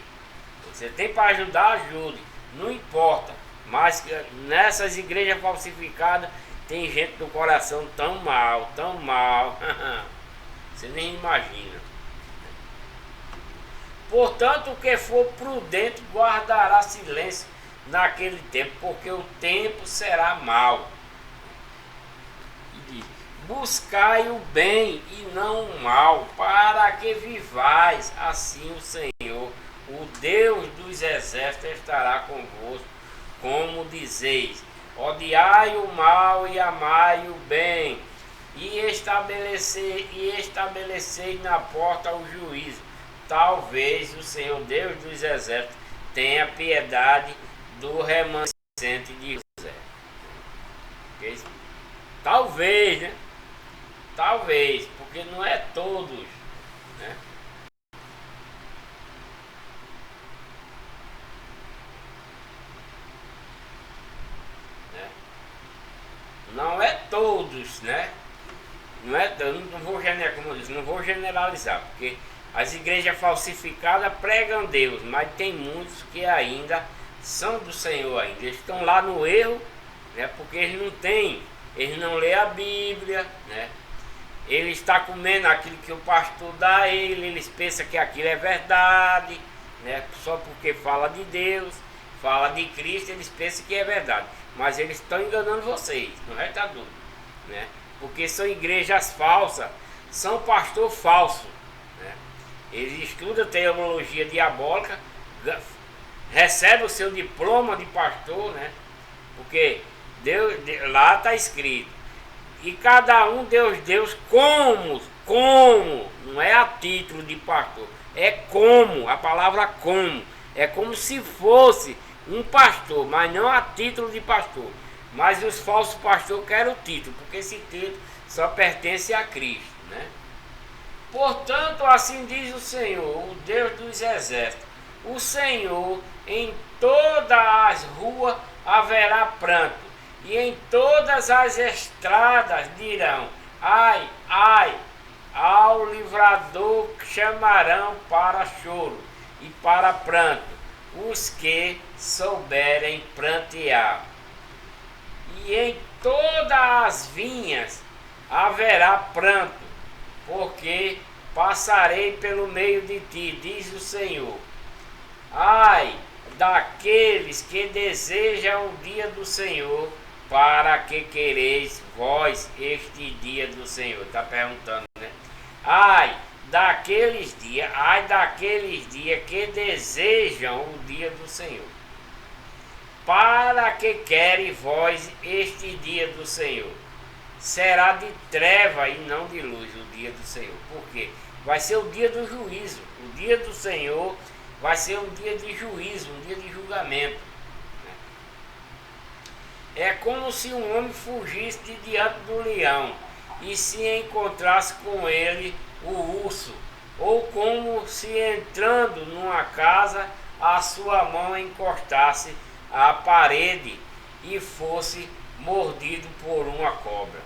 Se você tem para ajudar, ajude. Não importa. Mas nessas igrejas falsificadas tem gente do coração tão mal, tão mal. Você nem imagina. Portanto, o que for prudente guardará silêncio naquele tempo, porque o tempo será mau. E diz, buscai o bem e não o mal, para que vivais. Assim o Senhor, o Deus dos exércitos, estará convosco, como dizeis. Odiai o mal e amai o bem, e estabelecei na porta o juízo. Talvez o Senhor Deus dos exércitos tenha piedade do remanescente de José. Talvez, né? Talvez, porque não é todos, né? Não é todos, né? Não é, eu não vou generalizar, como eu disse, não vou generalizar, porque as igrejas falsificadas pregam Deus, mas tem muitos que ainda são do Senhor ainda. Eles estão lá no erro, né? Porque eles não lêem a Bíblia, né? Ele está comendo aquilo que o pastor dá a ele, eles pensam que aquilo é verdade, né? Só porque fala de Deus, fala de Cristo, eles pensam que é verdade. Mas eles estão enganando vocês, não resta dúvida, né? Porque são igrejas falsas, são pastor falso, né? Eles estudam teologia diabólica, recebem o seu diploma de pastor, né? Porque Deus, lá está escrito, e cada um Deus como, não é a título de pastor, é como, a palavra como, é como se fosse um pastor, mas não a título de pastor. Mas os falsos pastores querem o título, porque esse título só pertence a Cristo, né? Portanto, assim diz o Senhor, o Deus dos exércitos, o Senhor, em todas as ruas haverá pranto, e em todas as estradas dirão, ai, ai, ao livrador chamarão para choro e para pranto, os que souberem prantear. E em todas as vinhas haverá pranto, porque passarei pelo meio de ti, diz o Senhor. Ai daqueles que desejam o dia do Senhor, para que quereis vós este dia do Senhor? Está perguntando, né? Ai daqueles dias que desejam o dia do Senhor. Para que quere vós este dia do Senhor? Será de treva e não de luz o dia do Senhor. Por quê? Vai ser o dia do juízo. O dia do Senhor vai ser um dia de juízo, um dia de julgamento. É como se um homem fugisse de diante do leão e se encontrasse com ele o urso, ou como se entrando numa casa a sua mão encostasse à parede e fosse mordido por uma cobra.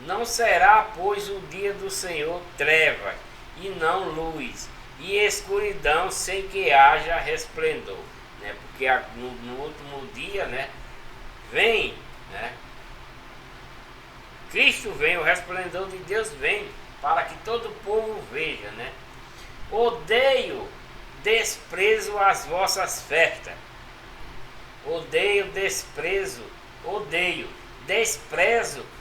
Não será, pois, o dia do Senhor trevas e não luz, e escuridão sem que haja resplendor, né? Porque no último dia, né, vem, né, Cristo vem, o resplendor de Deus vem, para que todo o povo veja, né? Odeio, desprezo as vossas festas. Odeio, desprezo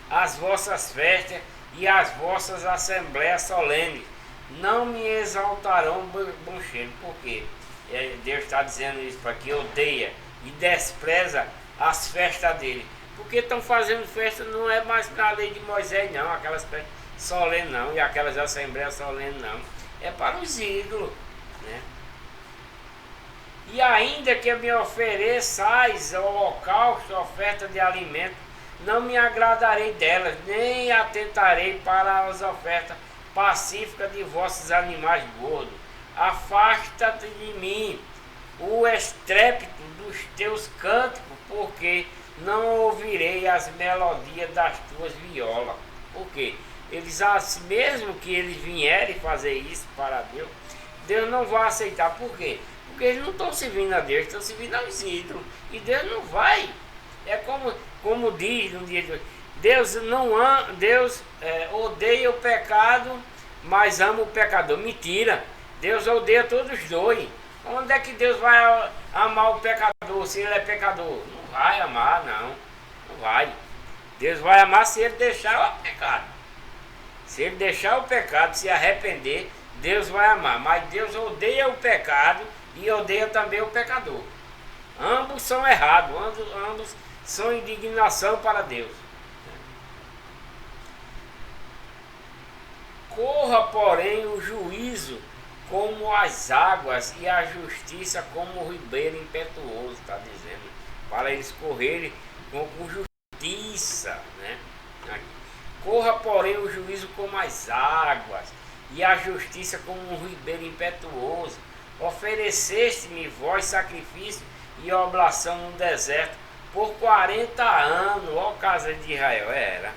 as vossas festas e as vossas assembleias solenes. Não me exaltarão boncheiro. Por quê? Deus está dizendo isso para que odeia e despreza as festas dele. Porque estão fazendo festa, não é mais para a lei de Moisés não, aquelas festas solenes não, e aquelas assembleias solenes não, é para os ídolos, né? E ainda que me ofereçais holocausto, oferta de alimento, não me agradarei delas, nem atentarei para as ofertas pacíficas de vossos animais gordos. Afasta-te de mim o estrépito dos teus cânticos, porque não ouvirei as melodias das tuas violas. Por quê? Eles, mesmo que eles vierem fazer isso para Deus, Deus não vai aceitar. Por quê? Porque eles não estão servindo a Deus, estão servindo aos ídolos. E Deus não vai. É como diz no dia de hoje. Deus não ama, Deus odeia o pecado, mas ama o pecador. Mentira. Deus odeia todos os dois. Onde é que Deus vai amar o pecador se ele é pecador? Não vai amar, não. Não vai. Deus vai amar se ele deixar o pecado. Se ele deixar o pecado, se arrepender, Deus vai amar. Mas Deus odeia o pecado e odeia também o pecador. Ambos são errados, ambos são indignação para Deus. Corra, porém, o juízo como as águas e a justiça como o ribeiro impetuoso, está dizendo. Para eles correrem com justiça, né? Corra, porém, o juízo como as águas e a justiça como um ribeiro impetuoso. Ofereceste-me vós sacrifício e oblação no deserto por 40 anos, ó casa de Israel. Era.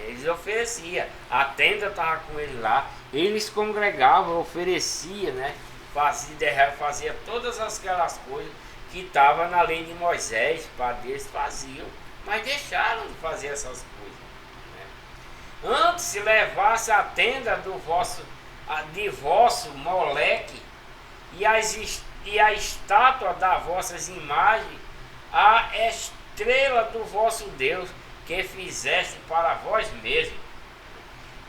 Eles ofereciam. A tenda estava com eles lá. Eles congregavam, ofereciam, né? Fazia todas aquelas coisas que estavam na lei de Moisés, para Deus faziam. Mas deixaram de fazer essas coisas. Antes se levasse a tenda de vosso Moleque e a estátua das vossas imagens, a estrela do vosso Deus que fizeste para vós mesmos.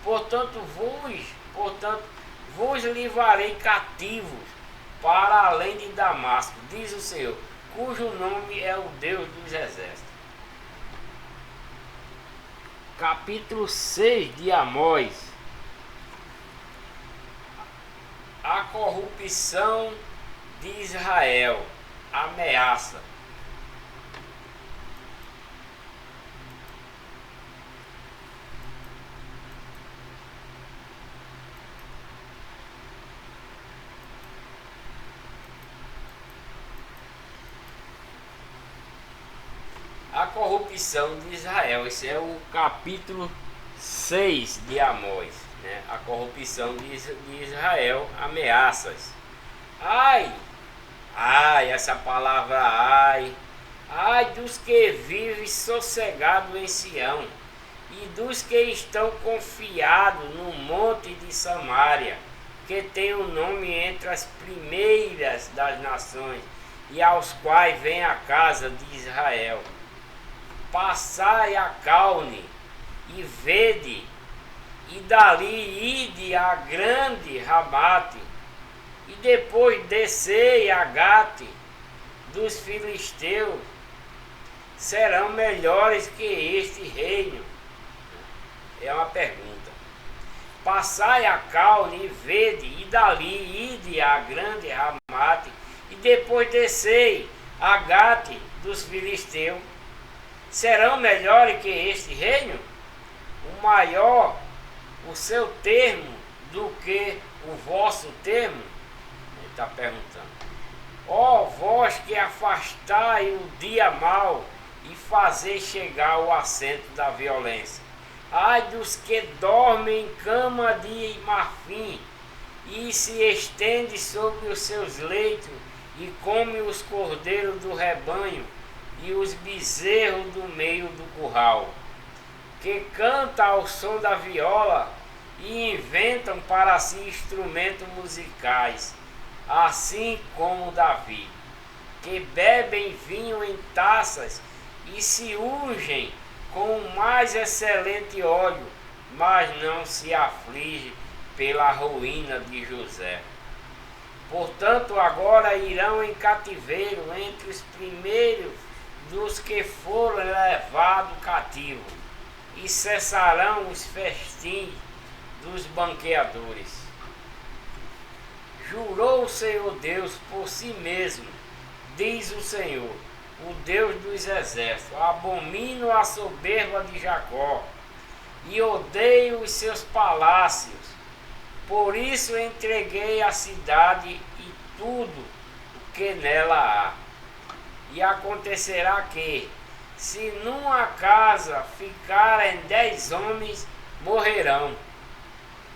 Portanto vos livrarei cativos para além de Damasco, diz o Senhor, cujo nome é o Deus dos exércitos. Capítulo 6 de Amós. A corrupção de Israel. Ameaça. A corrupção de Israel. Esse é o capítulo 6 de Amós, né? A corrupção de Israel, ameaças. Ai, essa palavra ai dos que vivem sossegados em Sião e dos que estão confiados no monte de Samaria, que tem o nome entre as primeiras das nações e aos quais vem a casa de Israel. Passai a Calne e vede, e dali ide a grande Rabate, e depois descei a Gate dos filisteus, serão melhores que este reino? É uma pergunta. Passai a Calne e vede, e dali ide a grande Rabate, e depois descei a Gate dos filisteus, serão melhores que este reino? O maior o seu termo do que o vosso termo? Ele está perguntando. Ó vós que afastai o dia mau e fazeis chegar o assento da violência. Ai dos que dormem em cama de marfim e se estende sobre os seus leitos e come os cordeiros do rebanho e os bezerros do meio do curral, que canta ao som da viola e inventam para si instrumentos musicais, assim como Davi, que bebem vinho em taças e se ungem com o mais excelente óleo, mas não se aflige pela ruína de José. Portanto, agora irão em cativeiro entre os primeiros dos que foram levados cativos, e cessarão os festins dos banqueadores. Jurou o Senhor Deus por si mesmo, diz o Senhor, o Deus dos exércitos: abomino a soberba de Jacó, e odeio os seus palácios. Por isso entreguei a cidade e tudo o que nela há. E acontecerá que, se numa casa ficarem 10 homens, morrerão.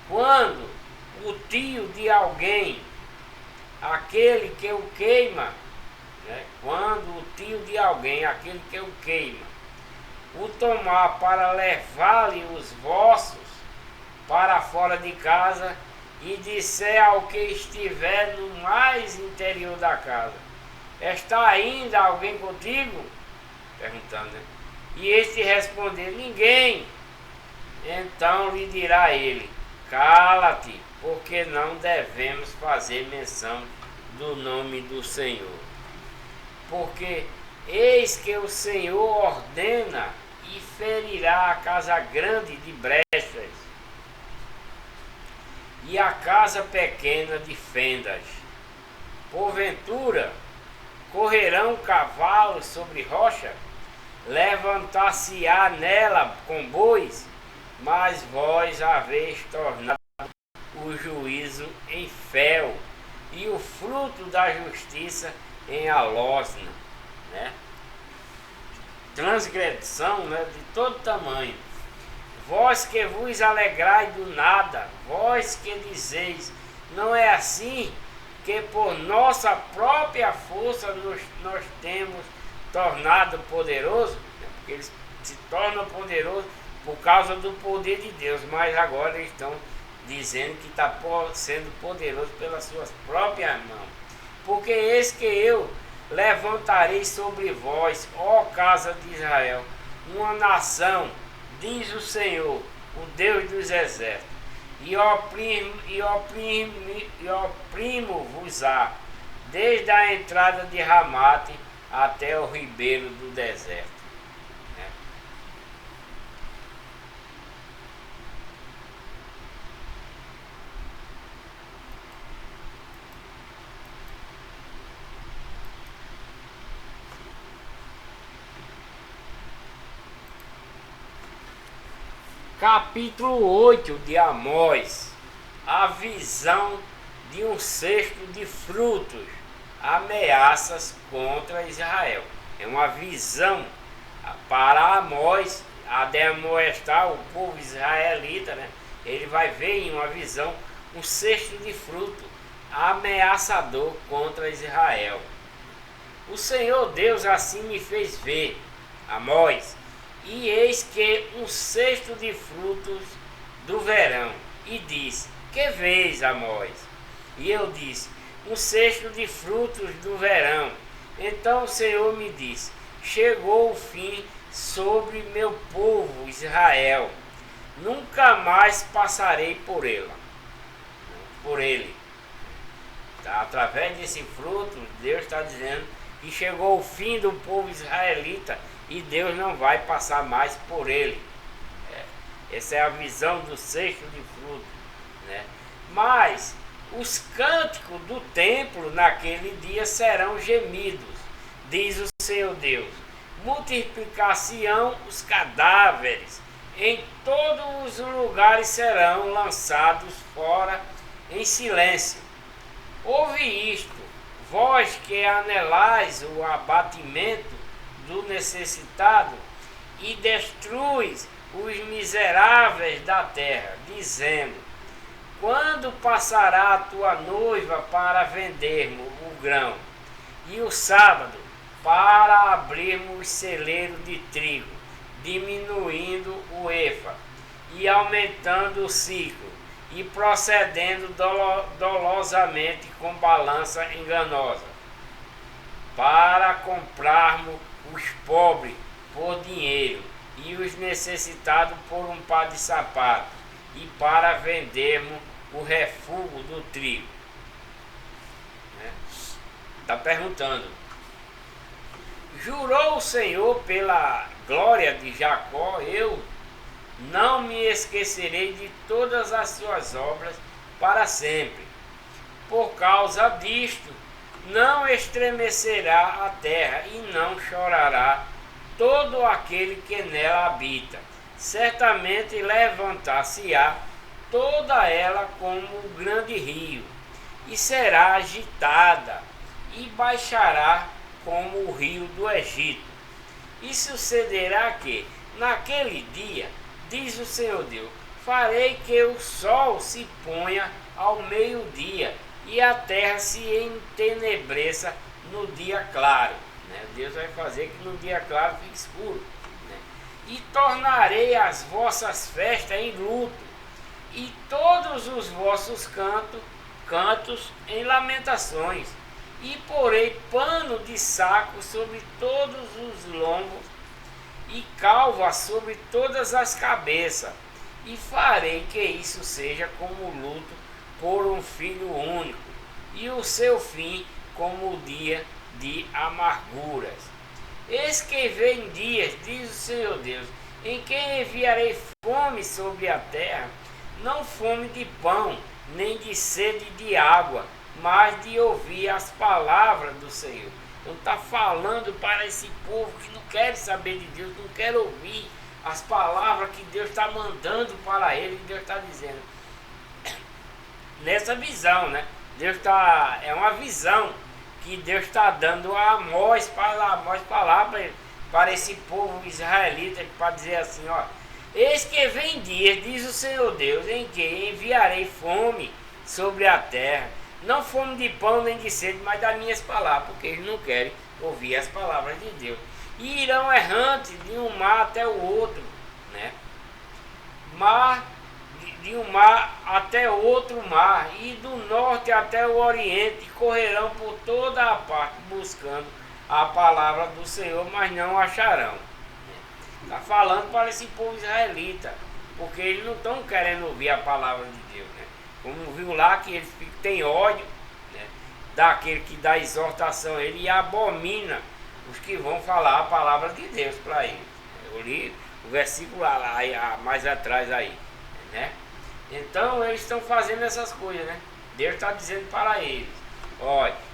Quando o tio de alguém, aquele que o queima, quando o tio de alguém, aquele que o queima, o tomar para levar-lhe os vossos para fora de casa, e disser ao que estiver no mais interior da casa: está ainda alguém contigo? Perguntando, né? E este responder: ninguém. Então lhe dirá ele: cala-te, porque não devemos fazer menção do nome do Senhor. Porque eis que o Senhor ordena e ferirá a casa grande de brechas, e a casa pequena de fendas. Porventura, correrão cavalos sobre rocha? Levantar-se-á nela com bois? Mas vós haveis tornado o juízo em fel, e o fruto da justiça em alosna, transgressão, de todo tamanho. Vós que vos alegrai do nada, vós que dizeis: não é assim que por nossa própria força nós temos tornado poderoso? Porque eles se tornam poderosos por causa do poder de Deus, mas agora eles estão dizendo que está sendo poderoso pelas suas próprias mãos. Porque eis que eu levantarei sobre vós, ó casa de Israel, uma nação, diz o Senhor, o Deus dos exércitos, e oprimo-vos-á, desde a entrada de Ramate até o ribeiro do deserto. Capítulo 8 de Amós. A visão de um cesto de frutos, ameaças contra Israel. É uma visão para Amós, a demoestar o povo israelita, Ele vai ver em uma visão um cesto de fruto ameaçador contra Israel. O Senhor Deus assim me fez ver, Amós, e eis que um cesto de frutos do verão, e disse: que vês, Amós? E eu disse: um cesto de frutos do verão. Então o Senhor me disse: chegou o fim sobre meu povo Israel, nunca mais passarei por ele. Através desse fruto, Deus está dizendo que chegou o fim do povo israelita e Deus não vai passar mais por ele. Essa é a visão do cesto de fruto. Mas os cânticos do templo naquele dia serão gemidos, diz o Senhor Deus. Multiplicar-se-ão os cadáveres, em todos os lugares serão lançados fora em silêncio. Ouve isto, vós que anelais o abatimento do necessitado e destruis os miseráveis da terra, dizendo: quando passará a tua noiva para vendermos o grão, e o sábado para abrirmos os celeiros de trigo, diminuindo o efa e aumentando o ciclo, e procedendo dolosamente com balança enganosa, para comprarmos os pobres por dinheiro e os necessitados por um par de sapatos, e para vendermos o refúgio do trigo. Está perguntando: Jurou o Senhor pela glória de Jacó, eu não me esquecerei de todas as suas obras para sempre. Por causa disto, não estremecerá a terra e não chorará todo aquele que nela habita. Certamente levantar-se-á toda ela como um grande rio, e será agitada, e baixará como o rio do Egito. E sucederá que, naquele dia, diz o Senhor Deus, farei que o sol se ponha ao meio-dia, e a terra se entenebreça no dia claro. Deus vai fazer que no dia claro fique escuro. E tornarei as vossas festas em luto, e todos os vossos cantos em lamentações, e porei pano de saco sobre todos os lombos, e calva sobre todas as cabeças, e farei que isso seja como luto por um filho único, e o seu fim como o dia de amarguras. Eis que vem dias, diz o Senhor Deus, em que enviarei fome sobre a terra, não fome de pão, nem de sede de água, mas de ouvir as palavras do Senhor. Então está falando para esse povo que não quer saber de Deus, não quer ouvir as palavras que Deus está mandando para ele, que Deus está dizendo. Nessa visão, Deus está, é uma visão que Deus está dando a Amós palavras para esse povo israelita, para dizer assim, eis que vem dias, diz o Senhor Deus, em que enviarei fome sobre a terra, não fome de pão nem de sede, mas das minhas palavras, porque eles não querem ouvir as palavras de Deus. E irão errantes de um mar até o outro, de um mar até outro mar, e do norte até o oriente, correrão por toda a parte, buscando a palavra do Senhor, mas não acharão. Está falando para esse povo israelita, porque eles não estão querendo ouvir a palavra de Deus. Como viu lá que eles têm ódio daquele que dá exortação a ele, e abomina os que vão falar a palavra de Deus para ele. Eu li o versículo lá mais atrás aí, Então eles estão fazendo essas coisas, Deus está dizendo para eles,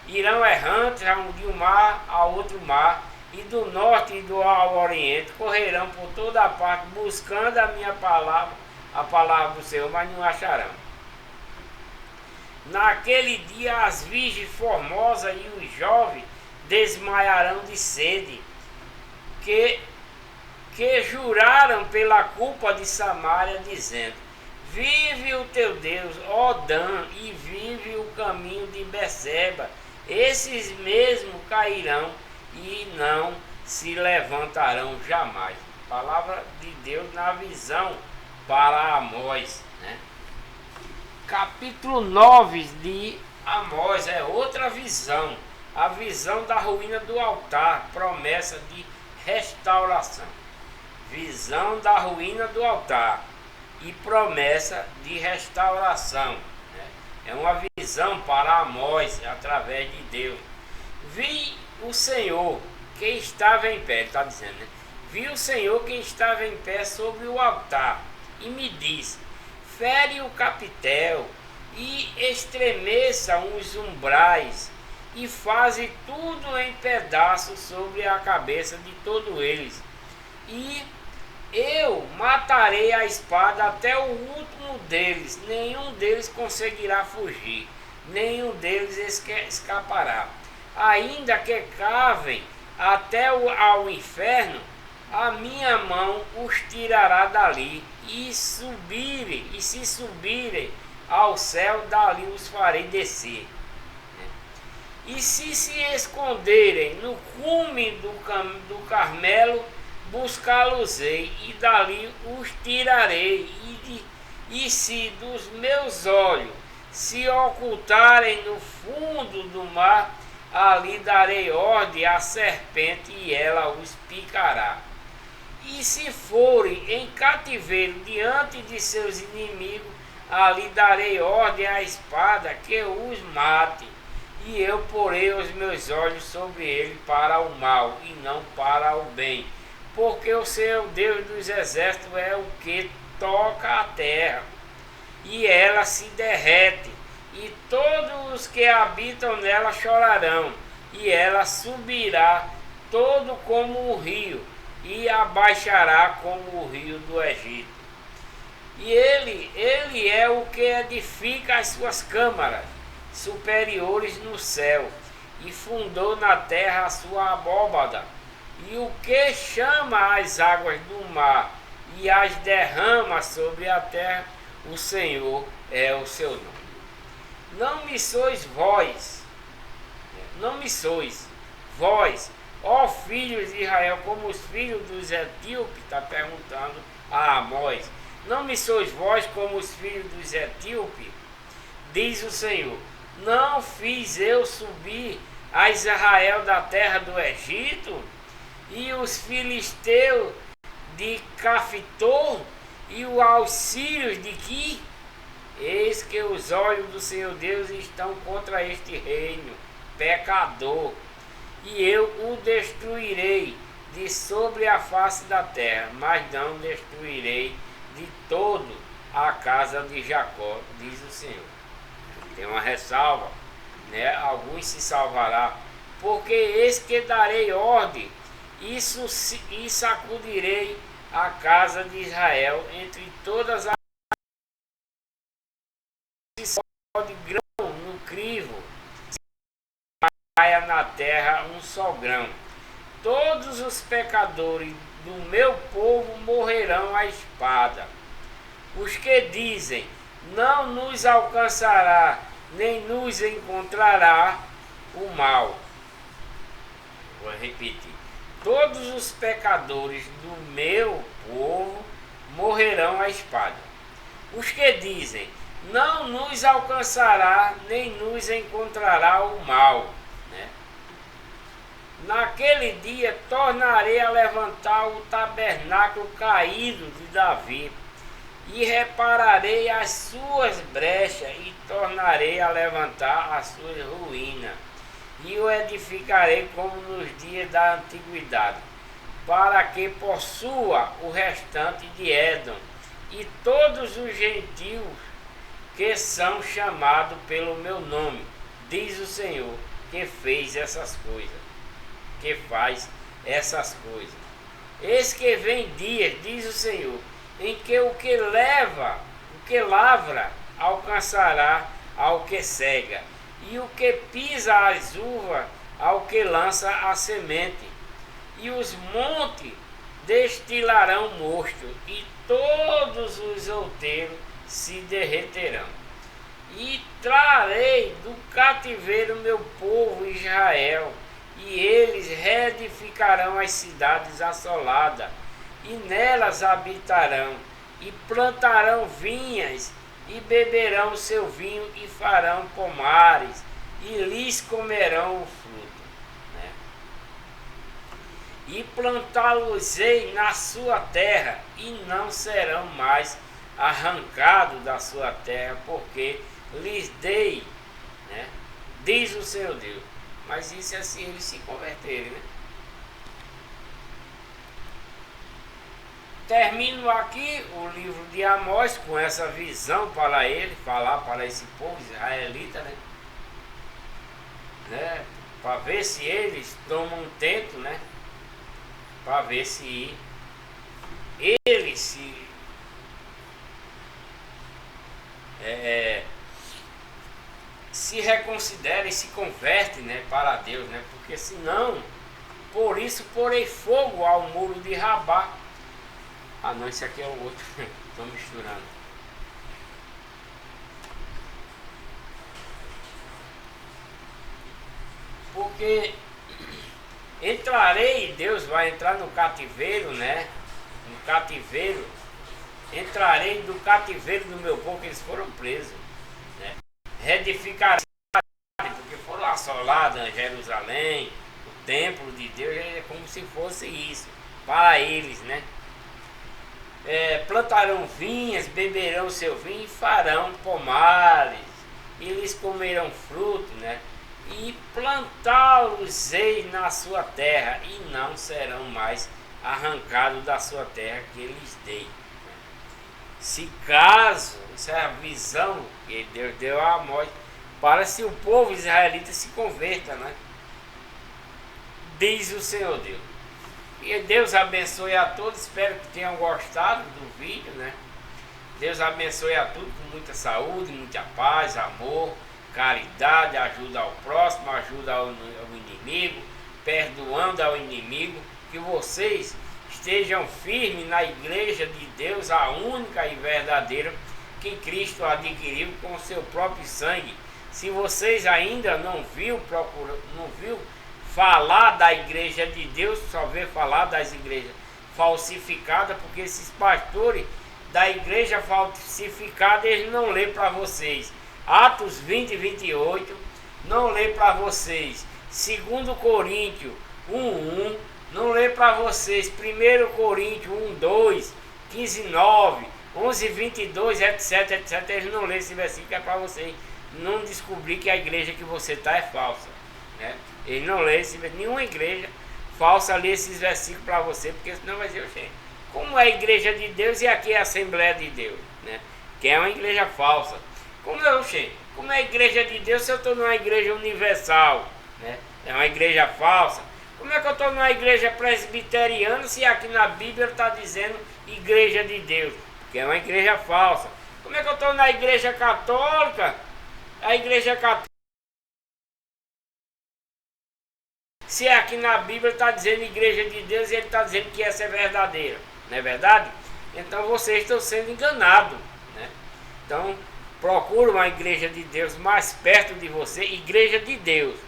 irão errantes de um mar a outro mar, e do norte e do ao oriente, correrão por toda a parte, buscando a minha palavra, a palavra do Senhor, mas não acharão. Naquele dia as virgens formosas e os jovens desmaiarão de sede, que juraram pela culpa de Samaria, dizendo, vive o teu Deus, ó Dan, e vive o caminho de Beceba. Esses mesmos cairão e não se levantarão jamais. Palavra de Deus na visão para Amós. Capítulo 9 de Amós é outra visão. A visão da ruína do altar, promessa de restauração. Visão da ruína do altar e promessa de restauração. É uma visão para Amós, através de Deus. Vi o Senhor que estava em pé, está dizendo, vi o Senhor que estava em pé sobre o altar, e me disse, fere o capitel, e estremeça os umbrais, e faze tudo em pedaços sobre a cabeça de todos eles. E eu matarei a espada até o último deles, nenhum deles conseguirá fugir, nenhum deles escapará. Ainda que cavem até ao inferno, a minha mão os tirará dali, e se subirem ao céu, dali os farei descer. E se esconderem no cume do Carmelo, buscá-los-ei, e dali os tirarei, e se dos meus olhos se ocultarem no fundo do mar, ali darei ordem à serpente, e ela os picará. E se forem em cativeiro diante de seus inimigos, ali darei ordem à espada, que os mate. e eu porei os meus olhos sobre ele para o mal e não para o bem, porque o Senhor Deus dos exércitos é o que toca a terra, e ela se derrete, e todos os que habitam nela chorarão, e ela subirá todo como o rio, e abaixará como o rio do Egito. E ele é o que edifica as suas câmaras superiores no céu, e fundou na terra a sua abóbada, e o que chama as águas do mar, e as derrama sobre a terra, o Senhor é o seu nome. Não me sois vós, não me sois vós, ó filhos de Israel, como os filhos dos etíopes, está perguntando a Amós. Não me sois vós como os filhos dos etíopes, diz o Senhor. Não fiz eu subir a Israel da terra do Egito, e os filisteus de Cafitor, e os auxílios de Qui? Eis que os olhos do Senhor Deus estão contra este reino pecador, e eu o destruirei de sobre a face da terra, mas não destruirei de todo a casa de Jacó, diz o Senhor. Tem uma ressalva, né? Alguns se salvará, porque eis que darei ordem, e sacudirei a casa de Israel entre todas as de grão no crivo, caia na terra um só grão. Todos os pecadores do meu povo morrerão à espada. Os que dizem, não nos alcançará, nem nos encontrará o mal. Vou repetir. Todos os pecadores do meu povo morrerão à espada. Os que dizem, não nos alcançará, nem nos encontrará o mal, né? Naquele dia tornarei a levantar o tabernáculo caído de Davi, e repararei as suas brechas, e tornarei a levantar as suas ruínas, e o edificarei como nos dias da antiguidade, para que possua o restante de Édom, e todos os gentios que são chamados pelo meu nome, diz o Senhor, que fez essas coisas, que faz essas coisas. Eis que vem dias, diz o Senhor, em que o que lavra, alcançará ao que cega, e o que pisa as uvas, ao que lança a semente, e os montes destilarão mosto, e todos os outeiros se derreterão. E trarei do cativeiro meu povo Israel, e eles reedificarão as cidades assoladas, e nelas habitarão, e plantarão vinhas, e beberão seu vinho, e farão pomares, e lhes comerão o fruto, né? E plantá-los-ei na sua terra, e não serão mais arrancados da sua terra, porque lhes dei, né? Diz o Senhor Deus. Mas isso é assim eles se converterem, né? Termino aqui o livro de Amós com essa visão para ele, falar para esse povo israelita, né? Para ver se eles tomam tento, né? Para ver se eles se reconsideram e se convertem, né, para Deus, né? Porque senão, por isso porei fogo ao muro de Rabá. Ah não, esse aqui é o outro. Estou misturando. Porque entrarei, Deus vai entrar no cativeiro, né? No cativeiro. Entrarei do cativeiro do meu povo, que eles foram presos, né? Reedificarei, porque foram assolados em Jerusalém, o templo de Deus, é como se fosse isso, para eles, né? Plantarão vinhas, beberão seu vinho, e farão pomares, e eles comerão fruto, né? e plantá-los-ei na sua terra, e não serão mais arrancados da sua terra que eles dei. Se caso, isso é a visão que Deus deu a Amós, para se o povo israelita se converta, né? Diz o Senhor Deus. E Deus abençoe a todos, espero que tenham gostado do vídeo, né? Deus abençoe a todos com muita saúde, muita paz, amor, caridade, ajuda ao próximo, ajuda ao inimigo, perdoando ao inimigo, que vocês estejam firmes na igreja de Deus, a única e verdadeira, que Cristo adquiriu com o seu próprio sangue. Se vocês ainda não viu falar da igreja de Deus, só vê falar das igrejas falsificadas, porque esses pastores da igreja falsificada, eles não lêem para vocês Atos 20 e 28, não lê para vocês 2 Coríntios 1:1, não lê para vocês 1 Coríntios 1:2, 15:9, 11:22, etc, etc. Eles não lêem esse versículo, que é para vocês não descobrir que a igreja que você está é falsa, né? Eles não lêem nenhuma igreja falsa lê esses versículos para você, porque senão vai dizer, gente, como é a igreja de Deus e aqui é a Assembleia de Deus, né? Que é uma igreja falsa. Como é a igreja de Deus se eu estou numa igreja universal, né? É uma igreja falsa. Como é que eu estou numa igreja presbiteriana se aqui na Bíblia está dizendo igreja de Deus? Que é uma igreja falsa. Como é que eu estou na igreja católica? A igreja católica, se aqui na Bíblia está dizendo igreja de Deus e ele está dizendo que essa é verdadeira, não é verdade? Então vocês estão sendo enganados, né? Então procure uma igreja de Deus mais perto de você, igreja de Deus.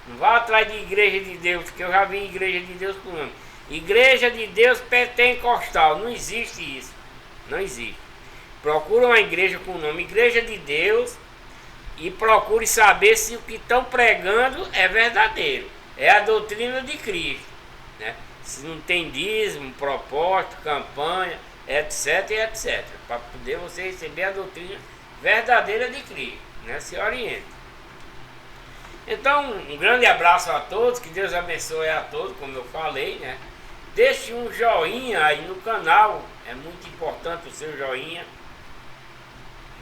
Não vá atrás de igreja de Deus, porque eu já vi igreja de Deus com nome. Igreja de Deus pentecostal, não existe isso, não existe. Procure uma igreja com o nome Igreja de Deus e procure saber se o que estão pregando é verdadeiro, é a doutrina de Cristo, né? Se não tem dízimo, propósito, campanha, etc, etc, para poder você receber a doutrina verdadeira de Cristo, né? Se oriente. Então, um grande abraço a todos, que Deus abençoe a todos, como eu falei, né? Deixe um joinha aí no canal, é muito importante o seu joinha,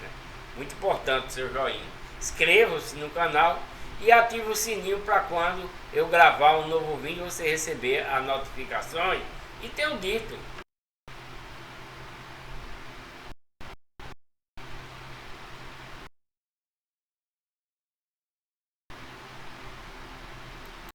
né? Muito importante o seu joinha. Inscreva-se no canal e ative o sininho para quando eu gravar um novo vídeo você receber as notificações. E tenho dito,